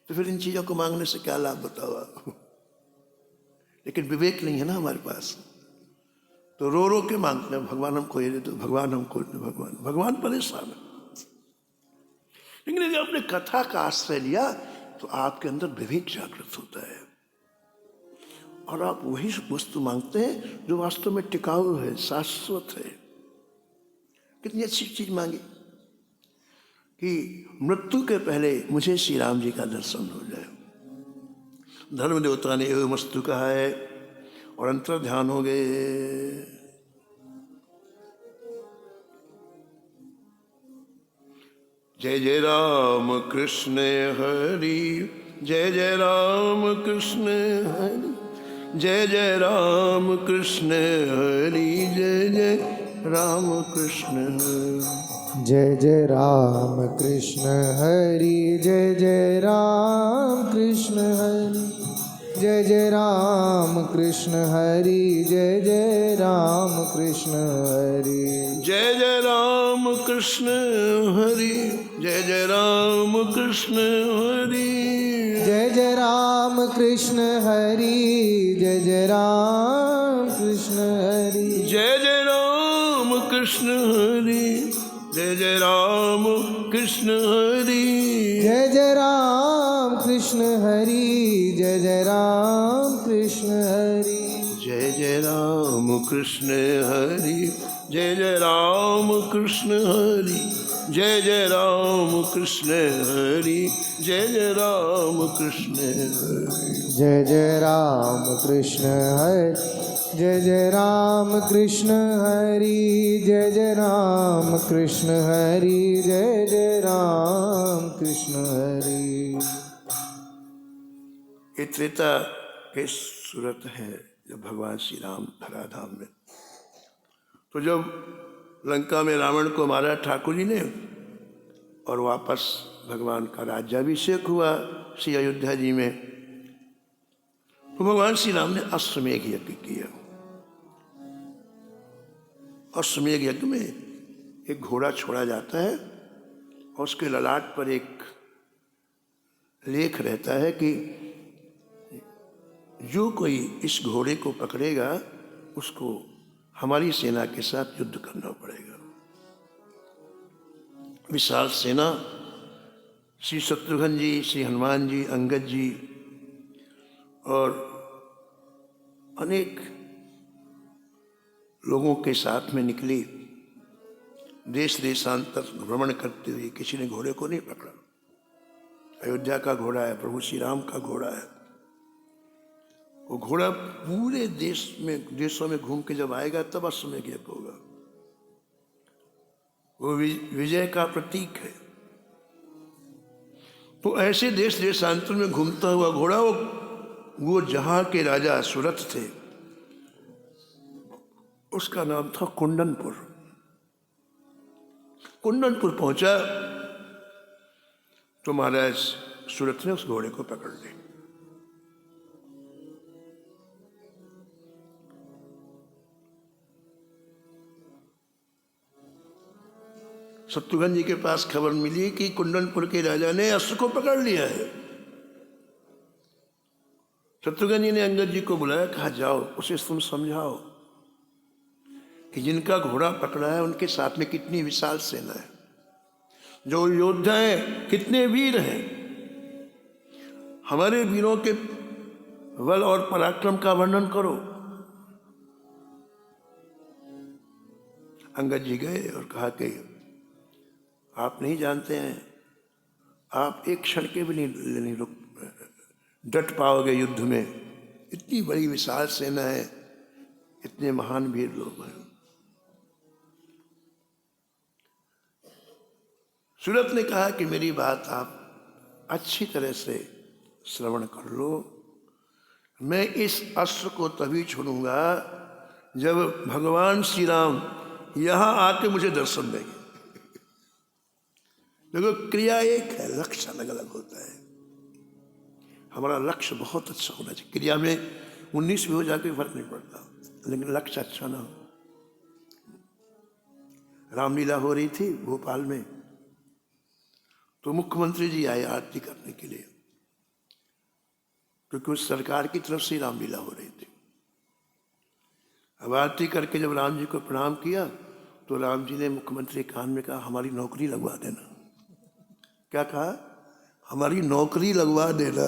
तो फिर इन चीजों को मांगने से क्या लाभ बताओ। लेकिन विवेक नहीं है ना हमारे पास, तो रो रो के मांगते हैं, भगवान हमको ये दे दो, भगवान हमको, भगवान परेशान है। लेकिन यदि आपने कथा का आश्रय लिया तो आपके अंदर विवेक जागृत होता है, और आप वही वस्तु मांगते हैं जो वास्तव में टिकाऊ है, शाश्वत है। कितनी अच्छी चीज मांगी कि मृत्यु के पहले मुझे श्री राम जी का दर्शन हो जाए। धर्म देवता ने एवं मस्तु कहा है और अंतर ध्यान हो गए। जय जय राम कृष्ण हरि, जय जय राम कृष्ण हरि, जय जय राम कृष्ण हरि, जय जय राम कृष्ण हरि। जय जय राम कृष्ण हरि, जय जय राम कृष्ण हरि, जय जय राम कृष्ण हरि, जय जय राम कृष्ण हरि। जय जय राम कृष्ण हरि, जय जय राम कृष्ण हरि। जय जय राम कृष्ण हरि, जय जय राम कृष्ण हरि। जय जय राम कृष्ण हरि, जय जय राम कृष्ण हरि। जय जय राम कृष्ण हरि, जय जय राम कृष्ण हरि। जय जय राम कृष्ण हरि, जय जय राम कृष्ण हरि, जय जय राम कृष्ण हरि, जय जय राम कृष्ण हरि। जय जय राम कृष्ण हरि, जय जय राम कृष्ण हरि, जय जय राम कृष्ण हरि, जय जय राम कृष्ण हरि। ये त्रेता के सूरत है जब भगवान श्री राम धराधाम में। तो जब लंका में रावण को मारा ठाकुर जी ने और वापस भगवान का राज्याभिषेक हुआ श्री अयोध्या जी में, तो भगवान श्री राम ने अश्वमेघ यज्ञ किया। अश्वमेघ यज्ञ में एक घोड़ा छोड़ा जाता है और उसके ललाट पर एक लेख रहता है कि जो कोई इस घोड़े को पकड़ेगा उसको हमारी सेना के साथ युद्ध करना पड़ेगा। विशाल सेना, श्री शत्रुघ्न जी, श्री हनुमान जी, अंगद जी और अनेक लोगों के साथ में निकली। देश देशांतर भ्रमण करते हुए किसी ने घोड़े को नहीं पकड़ा। अयोध्या का घोड़ा है, प्रभु श्री राम का घोड़ा है। वो घोड़ा पूरे देशों में घूम के जब आएगा तब अश्वमेघ यज्ञ होगा। वो विजय का प्रतीक है। तो ऐसे देश देशांतर में घूमता हुआ घोड़ा, वो जहां के राजा सुरथ थे उसका नाम था कुंडनपुर। कुंडनपुर पहुंचा तो महाराज सुरथ ने उस घोड़े को पकड़ लिया। शत्रुघ्न जी के पास खबर मिली कि कुंडनपुर के राजा ने अश्व को पकड़ लिया है। शत्रुघ्न जी ने अंगद जी को बुलाया, कहा जाओ उसे तुम समझाओ कि जिनका घोड़ा पकड़ा है उनके साथ में कितनी विशाल सेना है, जो योद्धा हैं कितने वीर हैं। हमारे वीरों के बल और पराक्रम का वर्णन करो। अंगद जी गए और कहा कि आप नहीं जानते हैं, आप एक क्षण के भी नहीं रुक डट पाओगे युद्ध में। इतनी बड़ी विशाल सेना है, इतने महान वीर लोग हैं। सुरथ ने कहा कि मेरी बात आप अच्छी तरह से श्रवण कर लो। मैं इस अश्व को तभी छोड़ूंगा जब भगवान श्री राम यहां आके मुझे दर्शन देंगे। देखो, क्रिया एक है, लक्ष्य अलग अलग होता है। हमारा लक्ष्य बहुत अच्छा होना चाहिए। क्रिया में 19 भी हो जाए कोई फर्क नहीं पड़ता, लेकिन लक्ष्य अच्छा ना हो। रामलीला हो रही थी भोपाल में, तो मुख्यमंत्री जी आए आरती करने के लिए, क्योंकि उस सरकार की तरफ से रामलीला हो रही थी। अब आरती करके जब राम जी को प्रणाम किया तो राम जी ने मुख्यमंत्री के कान में कहा, हमारी नौकरी लगवा देना। क्या कहा? हमारी नौकरी लगवा देना।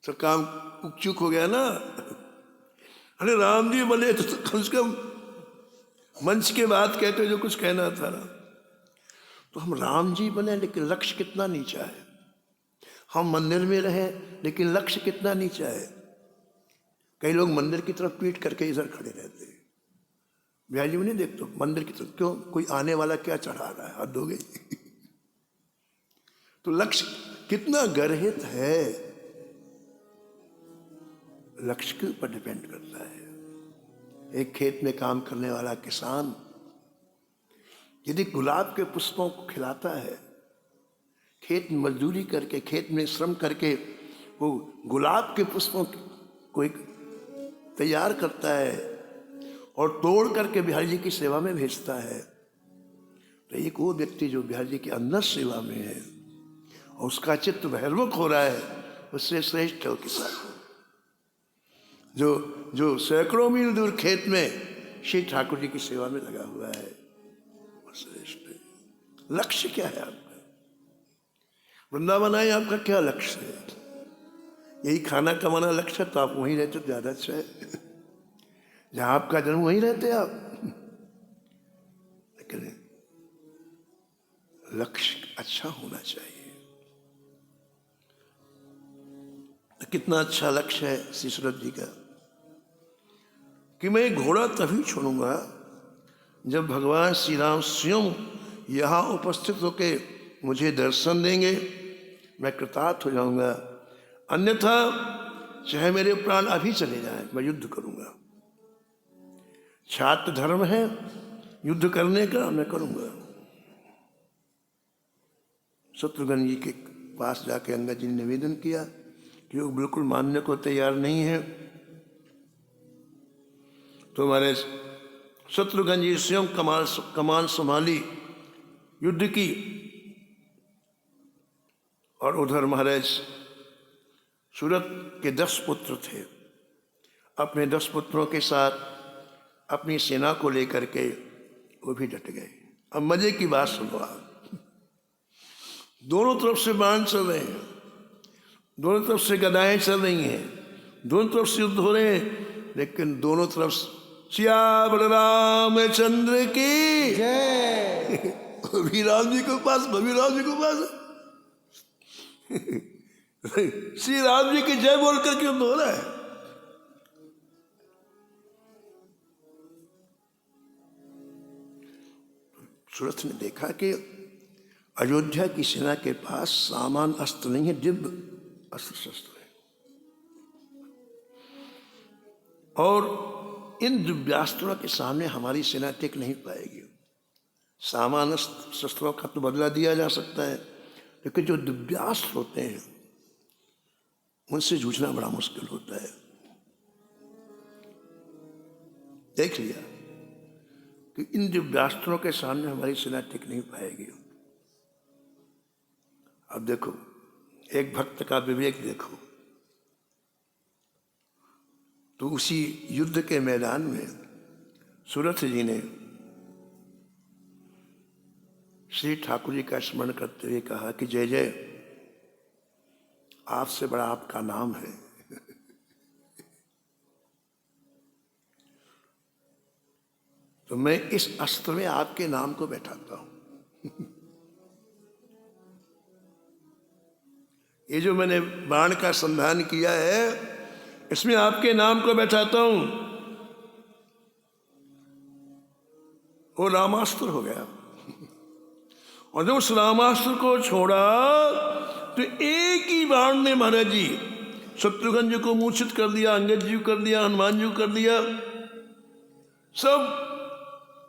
तो काम चूक हो गया ना। अरे राम जी बोले तो कम से कम मंच के बाद कहते जो कुछ कहना था ना। तो हम राम जी बने लेकिन लक्ष्य कितना नीचा है। हम मंदिर में रहे लेकिन लक्ष्य कितना नीचा है। कई लोग मंदिर की तरफ पीठ करके इधर खड़े रहते हैं। वैल्यू नहीं देखते मंदिर की तरफ, क्यों? कोई आने वाला क्या चढ़ा रहा है, हद हो गई। तो लक्ष्य कितना गर्हित है। लक्ष्य के ऊपर डिपेंड करता है। एक खेत में काम करने वाला किसान यदि गुलाब के पुष्पों को खिलाता है, खेत में मजदूरी करके, खेत में श्रम करके वो गुलाब के पुष्पों को तैयार करता है और तोड़ करके बिहारी जी की सेवा में भेजता है, तो एक वो व्यक्ति जो बिहारी जी के अंदर सेवा में है और उसका चित्त बहिर्मुख हो रहा है, उससे श्रेष्ठ है किसान जो सैकड़ों मील दूर खेत में श्री ठाकुर जी की सेवा में लगा हुआ है, वो श्रेष्ठ है। लक्ष्य क्या है आपका? वृंदावन आए, आपका क्या लक्ष्य है? यही खाना कमाना लक्ष्य है तो आप वहीं रहते तो ज्यादा अच्छा है। जहां आपका जन्म वहीं रहते आप। लेकिन लक्ष्य अच्छा होना चाहिए। तो कितना अच्छा लक्ष्य है श्री सूरत जी का कि मैं घोड़ा तभी छोड़ूंगा जब भगवान श्री राम स्वयं यहाँ उपस्थित होके मुझे दर्शन देंगे, मैं कृतार्थ हो जाऊंगा। अन्यथा चाहे मेरे प्राण अभी चले जाएं, मैं युद्ध करूंगा। छात्र धर्म है युद्ध करने का, मैं करूंगा। शत्रुघ्न जी के पास जाके अंगद जी ने निवेदन किया कि वो बिल्कुल मानने को तैयार नहीं है। तो हमारे शत्रुघ्न जी स्वयं कमान संभाली, युद्ध की, और उधर महाराज सूरत के 10 पुत्र थे। अपने 10 पुत्रों के साथ अपनी सेना को लेकर के वो भी डट गए। अब मजे की बात सुनो आप, दोनों तरफ से बाण चल रहे हैं, दोनों तरफ से गदाएं चल रही हैं, दोनों तरफ से युद्ध हो रहे हैं, लेकिन दोनों तरफ सिया बलराम चंद्र की जय। कभी राम जी के पास, कभी राम जी के पास श्री राम जी की जय बोल करके युद्ध हो रहा है। सूरत ने देखा कि अयोध्या की सेना के पास सामान अस्त्र नहीं है, दिव्य अस्त्र शस्त्र है, और इन दिव्यास्त्रों के सामने हमारी सेना टिक नहीं पाएगी। सामान शस्त्रों का तो बदला दिया जा सकता है, लेकिन जो दिव्यास्त्र होते हैं उनसे जूझना बड़ा मुश्किल होता है। देख लिया कि इन दिव्यास्त्रों के सामने हमारी सेना टिक नहीं पाएगी। अब देखो, एक भक्त का विवेक देखो, तो उसी युद्ध के मैदान में सूरत जी ने श्री ठाकुर जी का स्मरण करते हुए कहा कि जय जय, आपसे बड़ा आपका नाम है। तो मैं इस अस्त्र में आपके नाम को बैठाता हूं। ये जो मैंने बाण का संधान किया है, इसमें आपके नाम को बैठाता हूं। वो रामास्त्र हो गया। और जब उस रामास्त्र को छोड़ा तो एक ही बाण ने महाराज जी शत्रुघ्न जी को मूर्छित कर दिया, अंगद जी को कर दिया, हनुमान जी को कर दिया। सब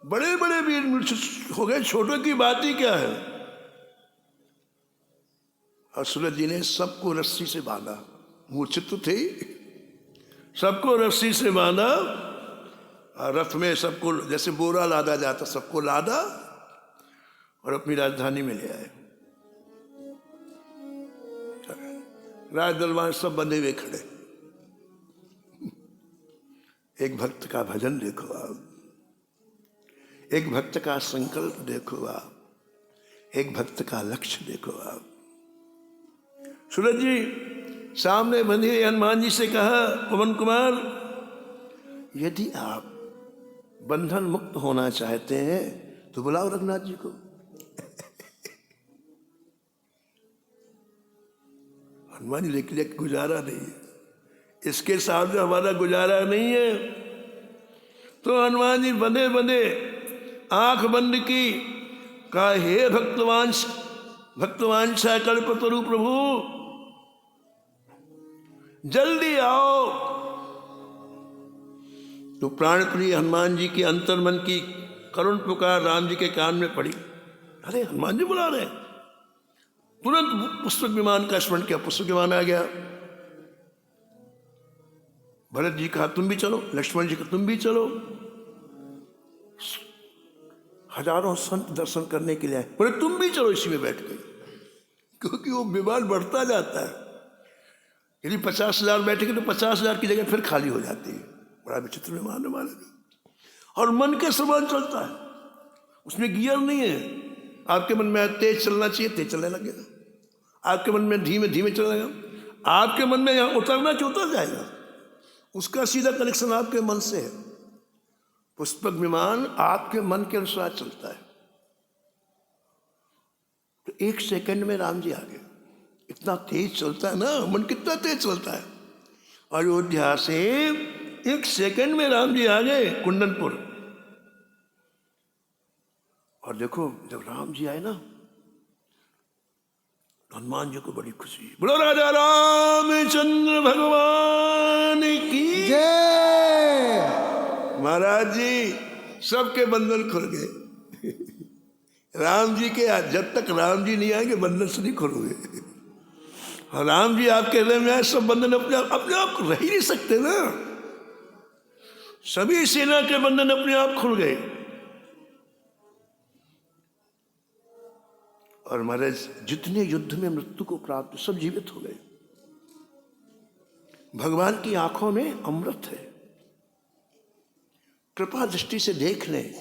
बड़े बड़े वीर मूर्छित हो गए, छोटों की बात ही क्या है। और सूरत जी ने सबको रस्सी से बांधा, मूर्छित तो थे, सबको रस्सी से बांधा, और रथ में सबको जैसे बोरा लादा जाता सबको लादा और अपनी राजधानी में ले आए। राज दरबार सब बंधे हुए खड़े। एक भक्त का भजन देखो आप, एक भक्त का संकल्प देखो आप, एक भक्त का लक्ष्य देखो आप। सूरज जी सामने बंधे हनुमान जी से कहा, पवन कुमार, यदि आप बंधन मुक्त होना चाहते हैं तो बुलाओ रघुनाथ जी को। हनुमान जी लेके लेके गुजारा नहीं है, इसके सामने हमारा गुजारा नहीं है। तो हनुमान जी बंधे बंधे आंख बंद की, कहा, हे भक्तवांछा कल्पतरु प्रभु, जल्दी आओ, तो प्राणप्रिय हनुमान जी के अंतर्मन की करुण पुकार राम जी के कान में पड़ी। अरे हनुमान जी बुला रहे हैं। तुरंत पुष्पक विमान का स्मरण किया, पुष्पक विमान आ गया। भरत जी कहा तुम भी चलो, लक्ष्मण जी कहा तुम भी चलो। हजारों संत दर्शन करने के लिए आए, बोले तुम भी चलो इसी में बैठ गए, क्योंकि वो विमान बढ़ता जाता है। यदि 50,000 बैठेंगे तो 50,000 की जगह फिर खाली हो जाती है। बड़ा विचित्र विमान है हमारा। और मन के समान चलता है, उसमें गियर नहीं है। आपके मन में तेज चलना चाहिए, तेज चलने लगेगा। आपके मन में धीमे धीमे चलेगा। आपके मन में यहाँ उतरना चाहिए, उतर जाएगा। उसका सीधा कनेक्शन आपके मन से है। पुष्पक विमान आपके मन के अनुसार चलता है। तो 1 सेकंड में राम जी आ गए। इतना तेज चलता है ना, मन कितना तेज चलता है। अयोध्या से 1 सेकंड में राम जी आ गए कुंदनपुर। और देखो जब राम जी आए ना, हनुमान जी को बड़ी खुशी। बोलो राजा रामचंद्र भगवान की जय। महाराज जी सबके बंधन खुल गए। राम जी के जब तक राम जी नहीं आएंगे बंधन से नहीं खुलोगे। और राम जी आपके हृदय में आए, सब बंधन अपने आप रह ही नहीं सकते ना। सभी सेना के बंधन अपने आप खुल गए। और महाराज जितने युद्ध में मृत्यु को प्राप्त सब जीवित हो गए। भगवान की आंखों में अमृत है। कृपा दृष्टि से देख लें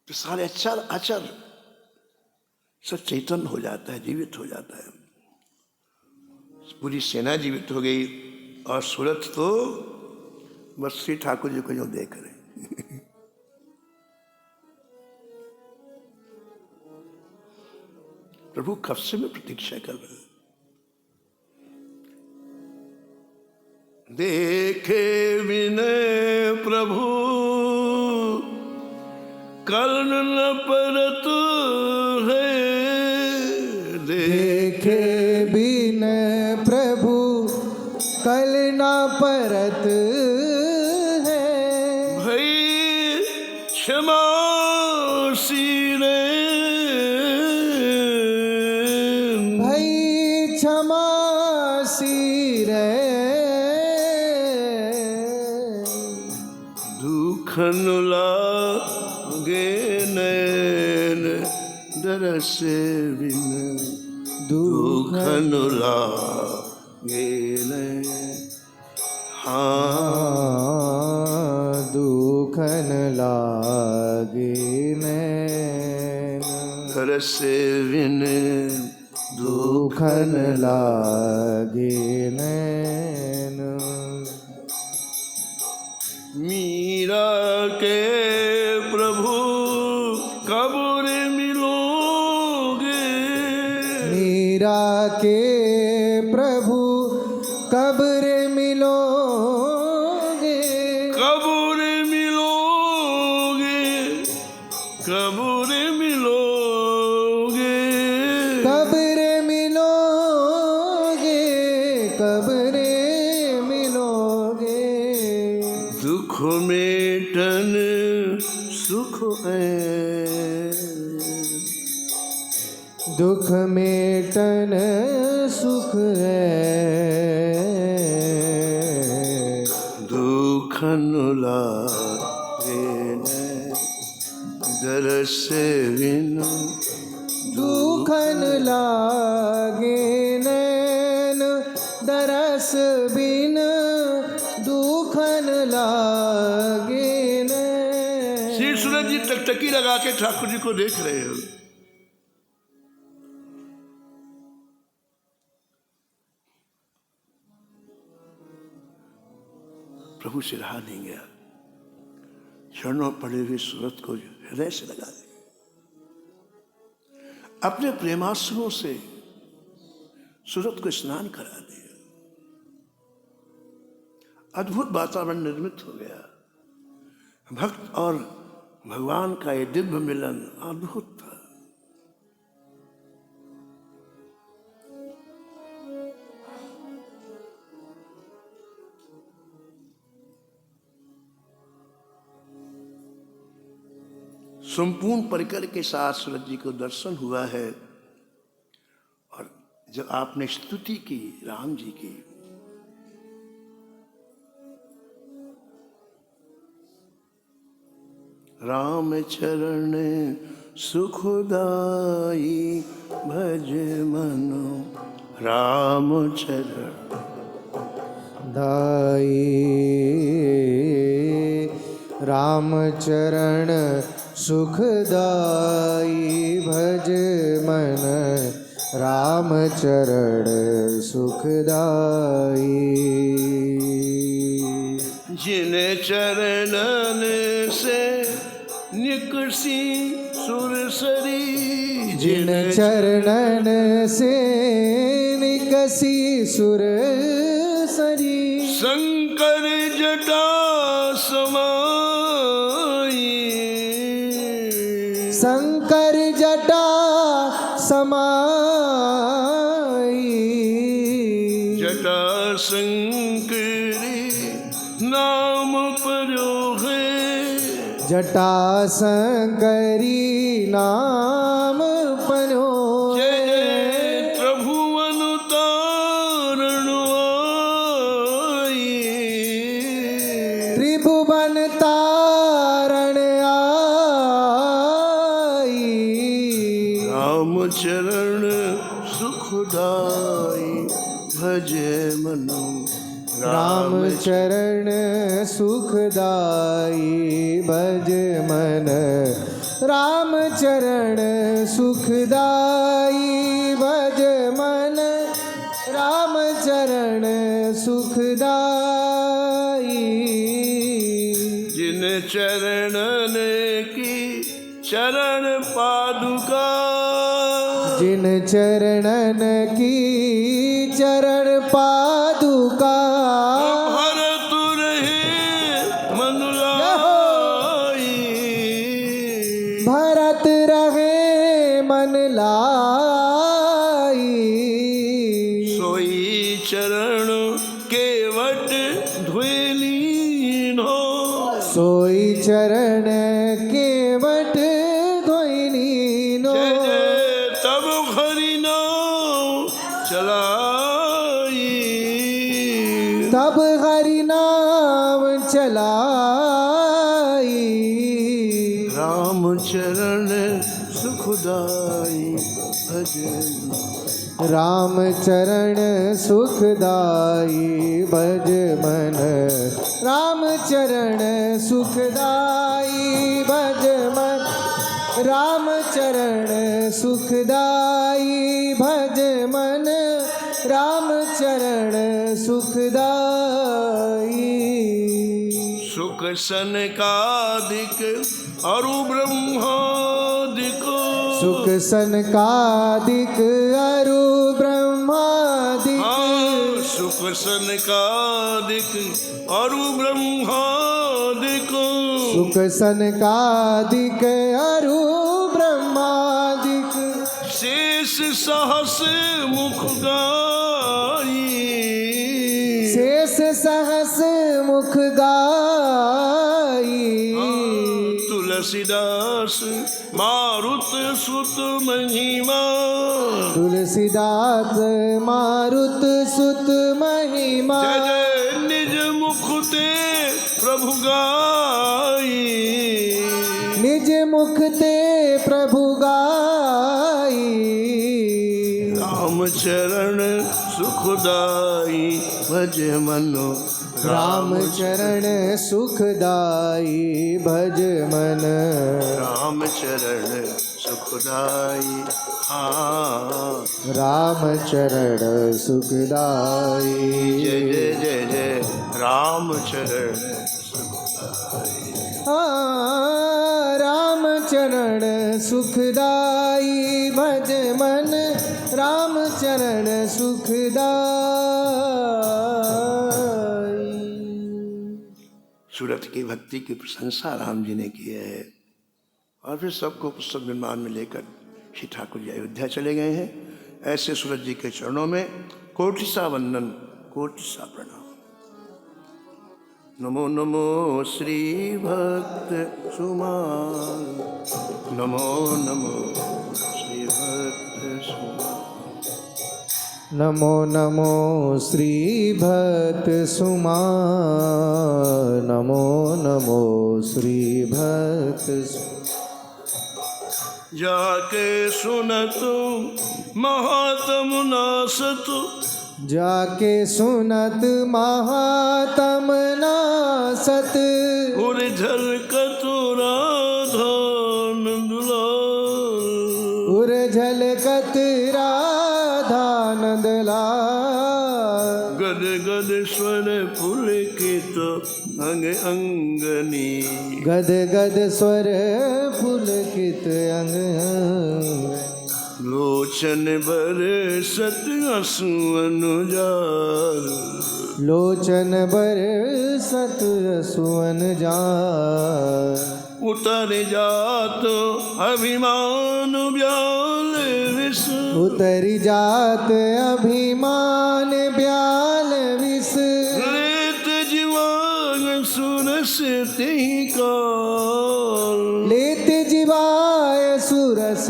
तो सारे अचर अचर सब चैतन्य हो जाता है, जीवित हो जाता है। पूरी सेना जीवित हो गई। और सूरत तो बस श्री ठाकुर जी को जो देख रहे। प्रभु कब से मैं प्रतीक्षा कर रहा हूं। देखे विनय प्रभु कर्ण न परत है। देखे बिनय प्रभु कल ना परत है। भई क्षमा सीने भई क्षमा सिरे। दुखन लागे नैन दरस बिन। दुखन लागे नैन। हाँ दुखन लागे नैन। दरस बिन। दुखन लागे नैन। मीरा के प्रभु कब रे मिलोगे। मीरा के प्रभु कब रे मिलोगे। कब रे मिलोगे। कब रे मिलोगे। कब रे मिलोगे। कब रे मिलोगे। दुख मेटन सुख है। दुख मेटन सुख है। दुखन लागे नैन दरस बिन। दुखन लागे नैन दरस बिन। दुखन लागे नैन। श्री सूरज जी टकटकी लगा के ठाकुर जी को देख रहे हो। प्रभु से रहा नहीं गया। चरणों पड़े हुए सूरत को हृदय से लगा दे। अपने प्रेमाश्रुओं से सूरत को स्नान करा दिया। अद्भुत वातावरण निर्मित हो गया। भक्त और भगवान का ये दिव्य मिलन अद्भुत था। संपूर्ण परिकर के साथ सूरज जी को दर्शन हुआ है। और जब आपने स्तुति की राम जी की, राम चरण सुखदाई भज मनो, राम चरण दाई, राम चरण सुखदाई भज मन, राम चरण सुखदाई। जिन चरणन से निकसी सुरसरी, जिन चरणन से निकसी सुरसरी, शंकर जटा समाई, शंकर जटा समाई। जटा शंकरी नाम परो है, जटा शंकरी नाम परो। जय जय त्रिभुवन तारण आई, त्रिभुवन तारण आई। राम चरण सुखदाई भज मनो, राम चरण सुखदाई भज मन, राम चरण सुखदाई भज मन, राम चरण सुखदाई। जिन चरणन की चरण पादुका, जिन चरणन की चरण पादुका, भरत रहे मन लाई, भरत रहे मन लाई। सोई चरण केवट ध्वलीनो, सोई चरण केवट ध्वनीनो, जय जय तब हरि नाम चलाई, तब हरि नाम चलाई। राम चरण सुखदाई भज, राम चरण सुखदाई भज मन, राम चरण सुखदाई भज मन, राम चरण सुखदाई भज मन, राम चरण सुखदाई। सुख सनकादिक अरु ब्रह्मादिक, सुख सनकादिक अरु ब्रह्मादिक, सुख सनकादिक अरु ब्रह्मादिक, सुख सनकादिक अरु ब्रह्मादिक, शेष सहस मुख गाई, शेष सहस मुख गाई। तुलसीदास मारुत सुत महिमा, तुलसीदास मारुत सुत महिमा, जय जय निज मुख ते प्रभु गाई, निज मुख ते प्रभु गाई। राम चरण सुखदाई भज मनो, राम चरण सुखदाई भज मन, राम चरण सुखदाई, हाँ राम चरण सुखदाई। जय जय जय जय राम चरण सुखदाई, राम चरण सुखदाई भज मन, राम चरण सुखदाई। सूरत की भक्ति की प्रशंसा राम जी ने की है। और फिर सबको पुस्तक निर्माण में लेकर श्री ठाकुर जी अयोध्या चले गए हैं। ऐसे सूरत जी के चरणों में कोटि सा वंदन, कोटि सा प्रणाम। नमो नमो श्री भक्त सुमान, नमो नमो श्री भक्त सुमान। नमो नमो श्री भक्त सुमान, नमो नमो श्री भक्त जाके सुनत महात्म नासत, जाके सुनत महात्म नासत, उर झलकत राधा नंदलाल, उर झलकत राधा नंदलाल। गद गद स्वर पुलकित अंग अंगनी, गद गद स्वर पुलकित अंग अंगनी। लोचन बरसत आंसू अनुजाल, लोचन बरसत सुवन जाल। उतर जात अभिमान ब्याल विष, उतर जात अभिमान ब्याल विष। लेत जीवान सुरस तेहि काल, लेत जीवाय सुरस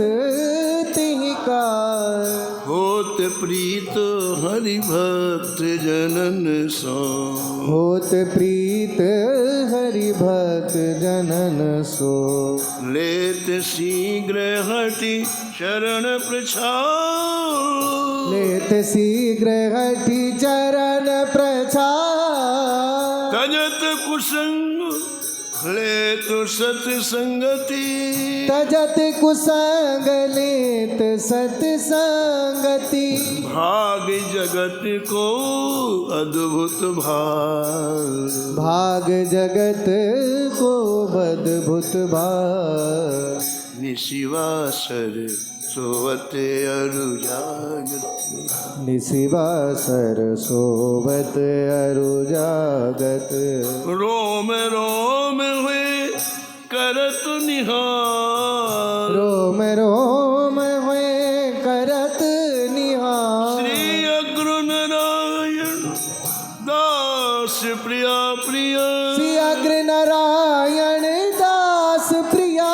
तिहि काल। होत प्रीत हरि भक्त जनन सो, होत प्रीत हरि भक्त जनन सो। लेत शीघ्र हटि शरण प्रछाल, लेत शीघ्र हठि चरण प्रछाल। तजत कुसंग लेत सत्संगति, तजत कुसंग लेत सत्संगति। भाग जगत को अद्भुत भाग, भाग जगत को अद्भुत भाग। निशिवासर सोवत अरु जागत, निशिवासर सोवत अरु जागत। रोम रोम हुए करत निहार, रोम रोम हुए करत निहार। श्री अग्र नारायण दास प्रिया प्रिया, श्री अग्र नारायण दास प्रिया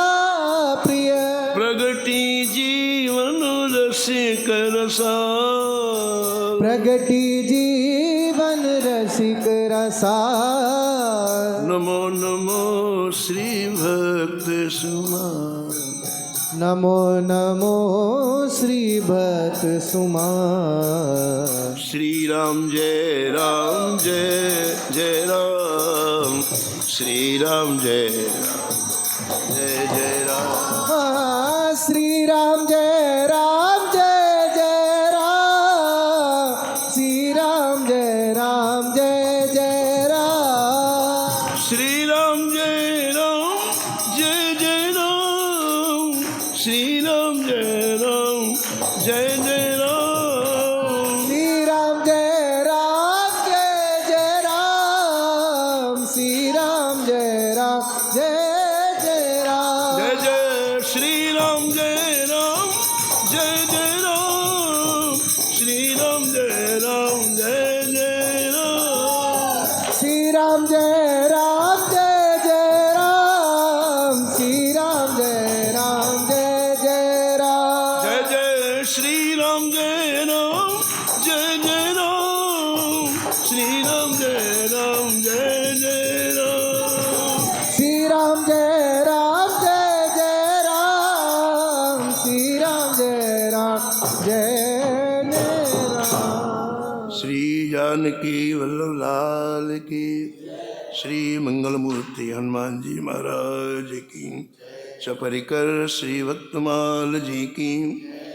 प्रिय। प्रगति जीवन रसिक रसाल, प्रगति जीवन रसिक रसाल। नमो नमो श्री भक्त सुमान, नमो नमो श्री भक्त सुमान। श्री राम जय राम जय जय राम, श्री राम जय राम जय जय राम। हाँ, श्री राम जय राम जय जय राम। श्री राम जय राम जय जय राम। श्री राम जय राम जय जय राम, श्री राम जय राम जय जय राम। श्री राम जय राम जय जय राम। श्री राम जय राम जय जय राम। जय जय श्री राम जय राम जय जय राम, श्री राम जय राम जय जय राम। श्री राम जय राम जय जय राम। श्री राम जय राम जय जय राम। जय जय श्री राम जय राम जय जय राम, श्री राम जय राम जय जय राम। श्री राम जय राम जय जय राम। श्री राम जय राम जय जय राम। श्री जानकी वल्लभ लाल की, श्री मंगलमूर्ति हनुमान जी महाराज की, सपरिकर श्री भक्तमाल जी की।